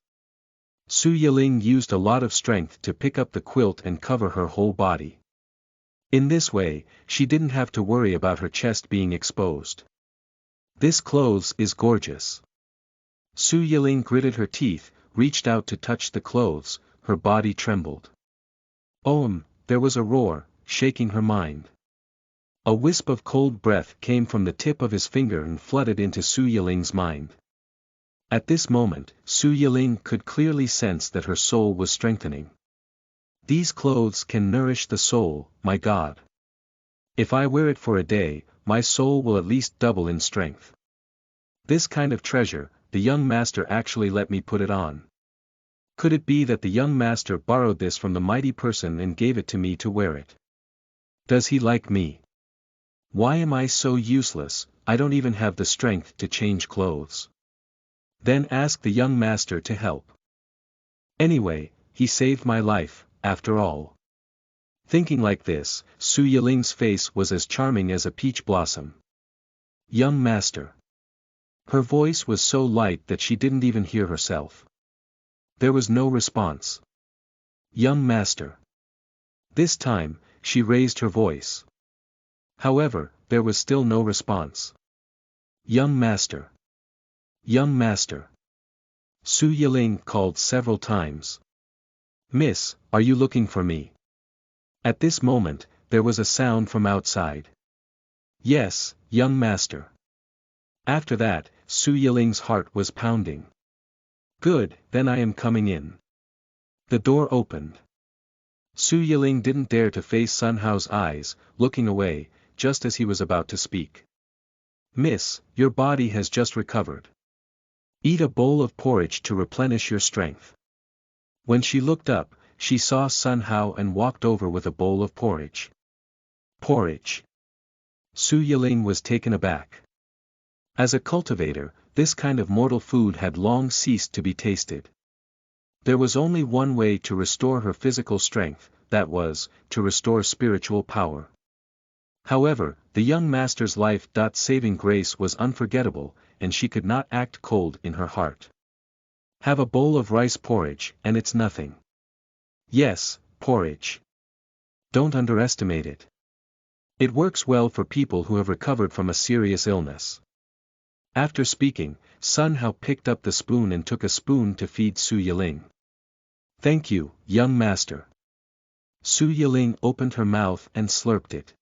A: Su Yiling used a lot of strength to pick up the quilt and cover her whole body. In this way, she didn't have to worry about her chest being exposed. This clothes is gorgeous. Su Yiling gritted her teeth, reached out to touch the clothes, her body trembled. There was a roar, shaking her mind. A wisp of cold breath came from the tip of his finger and flooded into Su Yiling's mind. At this moment, Su Yiling could clearly sense that her soul was strengthening. These clothes can nourish the soul, my God. If I wear it for a day, my soul will at least double in strength. This kind of treasure, the young master actually let me put it on. Could it be that the young master borrowed this from the mighty person and gave it to me to wear it? Does he like me? Why am I so useless? I don't even have the strength to change clothes. Then ask the young master to help. Anyway, he saved my life, after all. Thinking like this, Su Yiling's face was as charming as a peach blossom. Young master. Her voice was so light that she didn't even hear herself. There was no response. Young master. This time, she raised her voice. However, there was still no response. Young master. Young master. Su Yiling called several times. Miss, are you looking for me? At this moment, there was a sound from outside. Yes, young master. After that, Su Yiling's heart was pounding. Good, then I am coming in. The door opened. Su Yiling didn't dare to face Sun Hao's eyes, looking away, just as he was about to speak. Miss, your body has just recovered. Eat a bowl of porridge to replenish your strength. When she looked up, she saw Sun Hao and walked over with a bowl of porridge. Porridge. Su Yiling was taken aback. As a cultivator, this kind of mortal food had long ceased to be tasted. There was only one way to restore her physical strength, that was, to restore spiritual power. However, the young master's life-saving grace was unforgettable, and she could not act cold in her heart. Have a bowl of rice porridge, and it's nothing. Yes, porridge. Don't underestimate it. It works well for people who have recovered from a serious illness. After speaking, Sun Hao picked up the spoon and took a spoon to feed Su Yiling. Thank you, young master. Su Yiling opened her mouth and slurped it.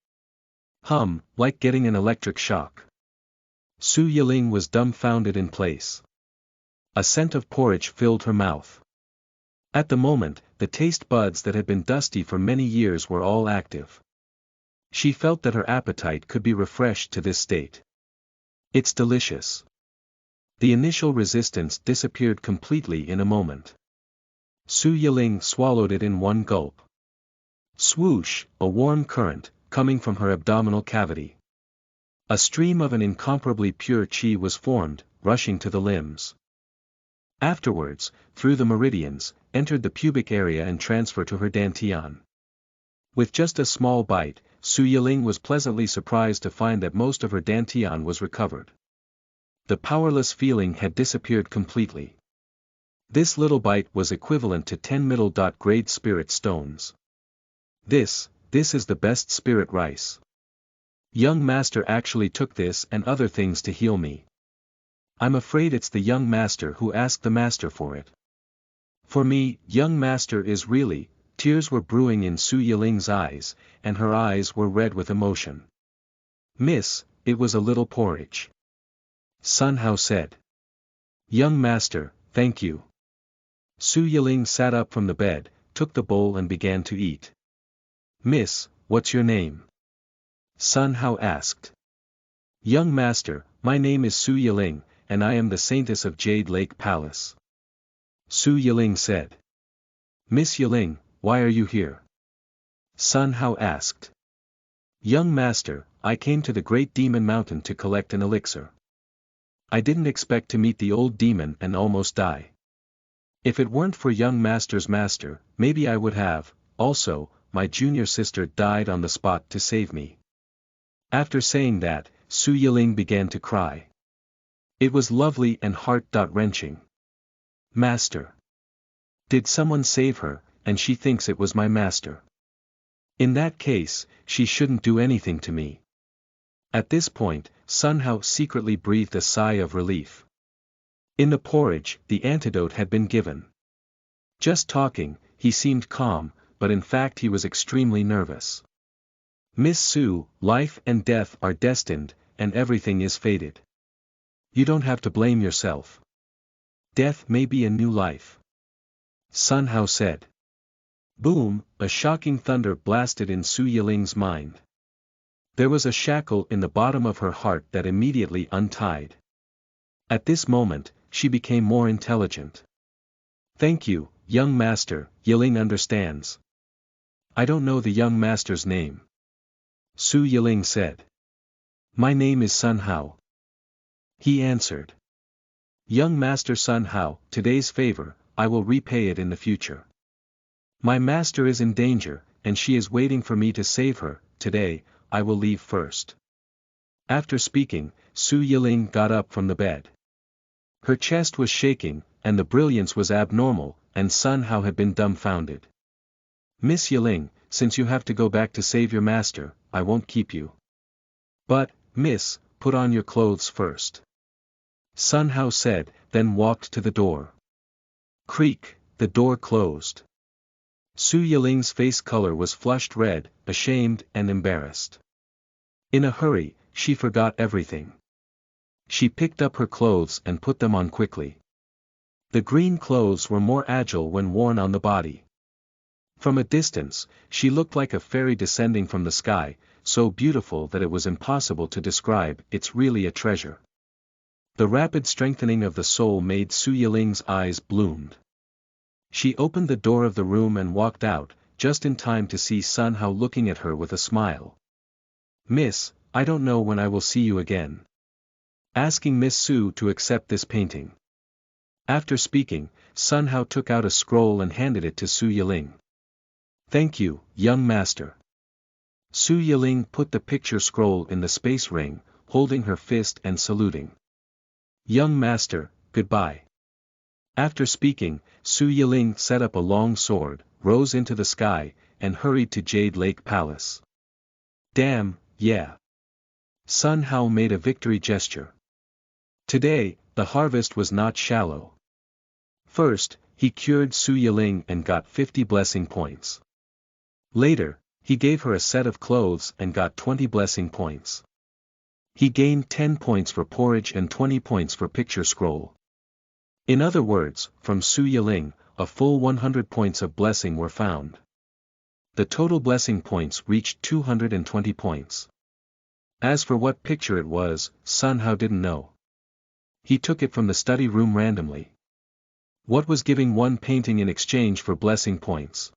A: Like getting an electric shock. Su Yiling was dumbfounded in place. A scent of porridge filled her mouth. At the moment, the taste buds that had been dusty for many years were all active. She felt that her appetite could be refreshed to this state. It's delicious. The initial resistance disappeared completely in a moment. Su Yiling swallowed it in one gulp. Swoosh, a warm current, coming from her abdominal cavity. A stream of an incomparably pure qi was formed, rushing to the limbs. Afterwards, through the meridians, entered the pubic area and transferred to her dantian. With just a small bite, Su Yiling was pleasantly surprised to find that most of her dantian was recovered. The powerless feeling had disappeared completely. This little bite was equivalent to 10 middle-grade spirit stones. This is the best spirit rice. Young master actually took this and other things to heal me. I'm afraid it's the young master who asked the master for it. For me, young master is really. Tears were brewing in Su Yiling's eyes, and her eyes were red with emotion. Miss, it was a little porridge. Sun Hao said. Young master, thank you. Su Yiling sat up from the bed, took the bowl and began to eat. Miss, what's your name? Sun Hao asked. Young master, my name is Su Yiling, and I am the saintess of Jade Lake Palace. Su Yiling said. Miss Yiling, why are you here? Sun Hao asked. Young master, I came to the Great Demon Mountain to collect an elixir. I didn't expect to meet the old demon and almost die. If it weren't for young master's master, maybe I would have. Also, my junior sister died on the spot to save me. After saying that, Su Yiling began to cry. It was lovely and heart-wrenching. Master. Did someone save her, and she thinks it was my master? In that case, she shouldn't do anything to me. At this point, Sun Hao secretly breathed a sigh of relief. In the porridge, the antidote had been given. Just talking, he seemed calm, but in fact he was extremely nervous. Miss Su, life and death are destined, and everything is fated. You don't have to blame yourself. Death may be a new life. Sun Hao said. Boom, a shocking thunder blasted in Su Yiling's mind. There was a shackle in the bottom of her heart that immediately untied. At this moment, she became more intelligent. Thank you, young master, Yiling understands. I don't know the young master's name. Su Yiling said. My name is Sun Hao. He answered. Young master Sun Hao, today's favor, I will repay it in the future. My master is in danger, and she is waiting for me to save her. Today, I will leave first. After speaking, Su Yiling got up from the bed. Her chest was shaking, and the brilliance was abnormal, and Sun Hao had been dumbfounded. Miss Yiling, since you have to go back to save your master, I won't keep you. But, miss, put on your clothes first. Sun Hao said, then walked to the door. Creak, the door closed. Su Yiling's face color was flushed red, ashamed and embarrassed. In a hurry, she forgot everything. She picked up her clothes and put them on quickly. The green clothes were more agile when worn on the body. From a distance, she looked like a fairy descending from the sky, so beautiful that it was impossible to describe. It's really a treasure. The rapid strengthening of the soul made Su Yiling's eyes bloomed. She opened the door of the room and walked out, just in time to see Sun Hao looking at her with a smile. Miss, I don't know when I will see you again. Asking Miss Su to accept this painting. After speaking, Sun Hao took out a scroll and handed it to Su Yiling. Thank you, young master. Su Yiling put the picture scroll in the space ring, holding her fist and saluting. Young master, goodbye. After speaking, Su Yiling set up a long sword, rose into the sky, and hurried to Jade Lake Palace. Damn, yeah. Sun Hao made a victory gesture. Today, the harvest was not shallow. First, he cured Su Yiling and got 50 blessing points. Later, he gave her a set of clothes and got 20 blessing points. He gained 10 points for porridge and 20 points for picture scroll. In other words, from Su Yiling, a full 100 points of blessing were found. The total blessing points reached 220 points. As for what picture it was, Sun Hao didn't know. He took it from the study room randomly. What was giving one painting in exchange for blessing points?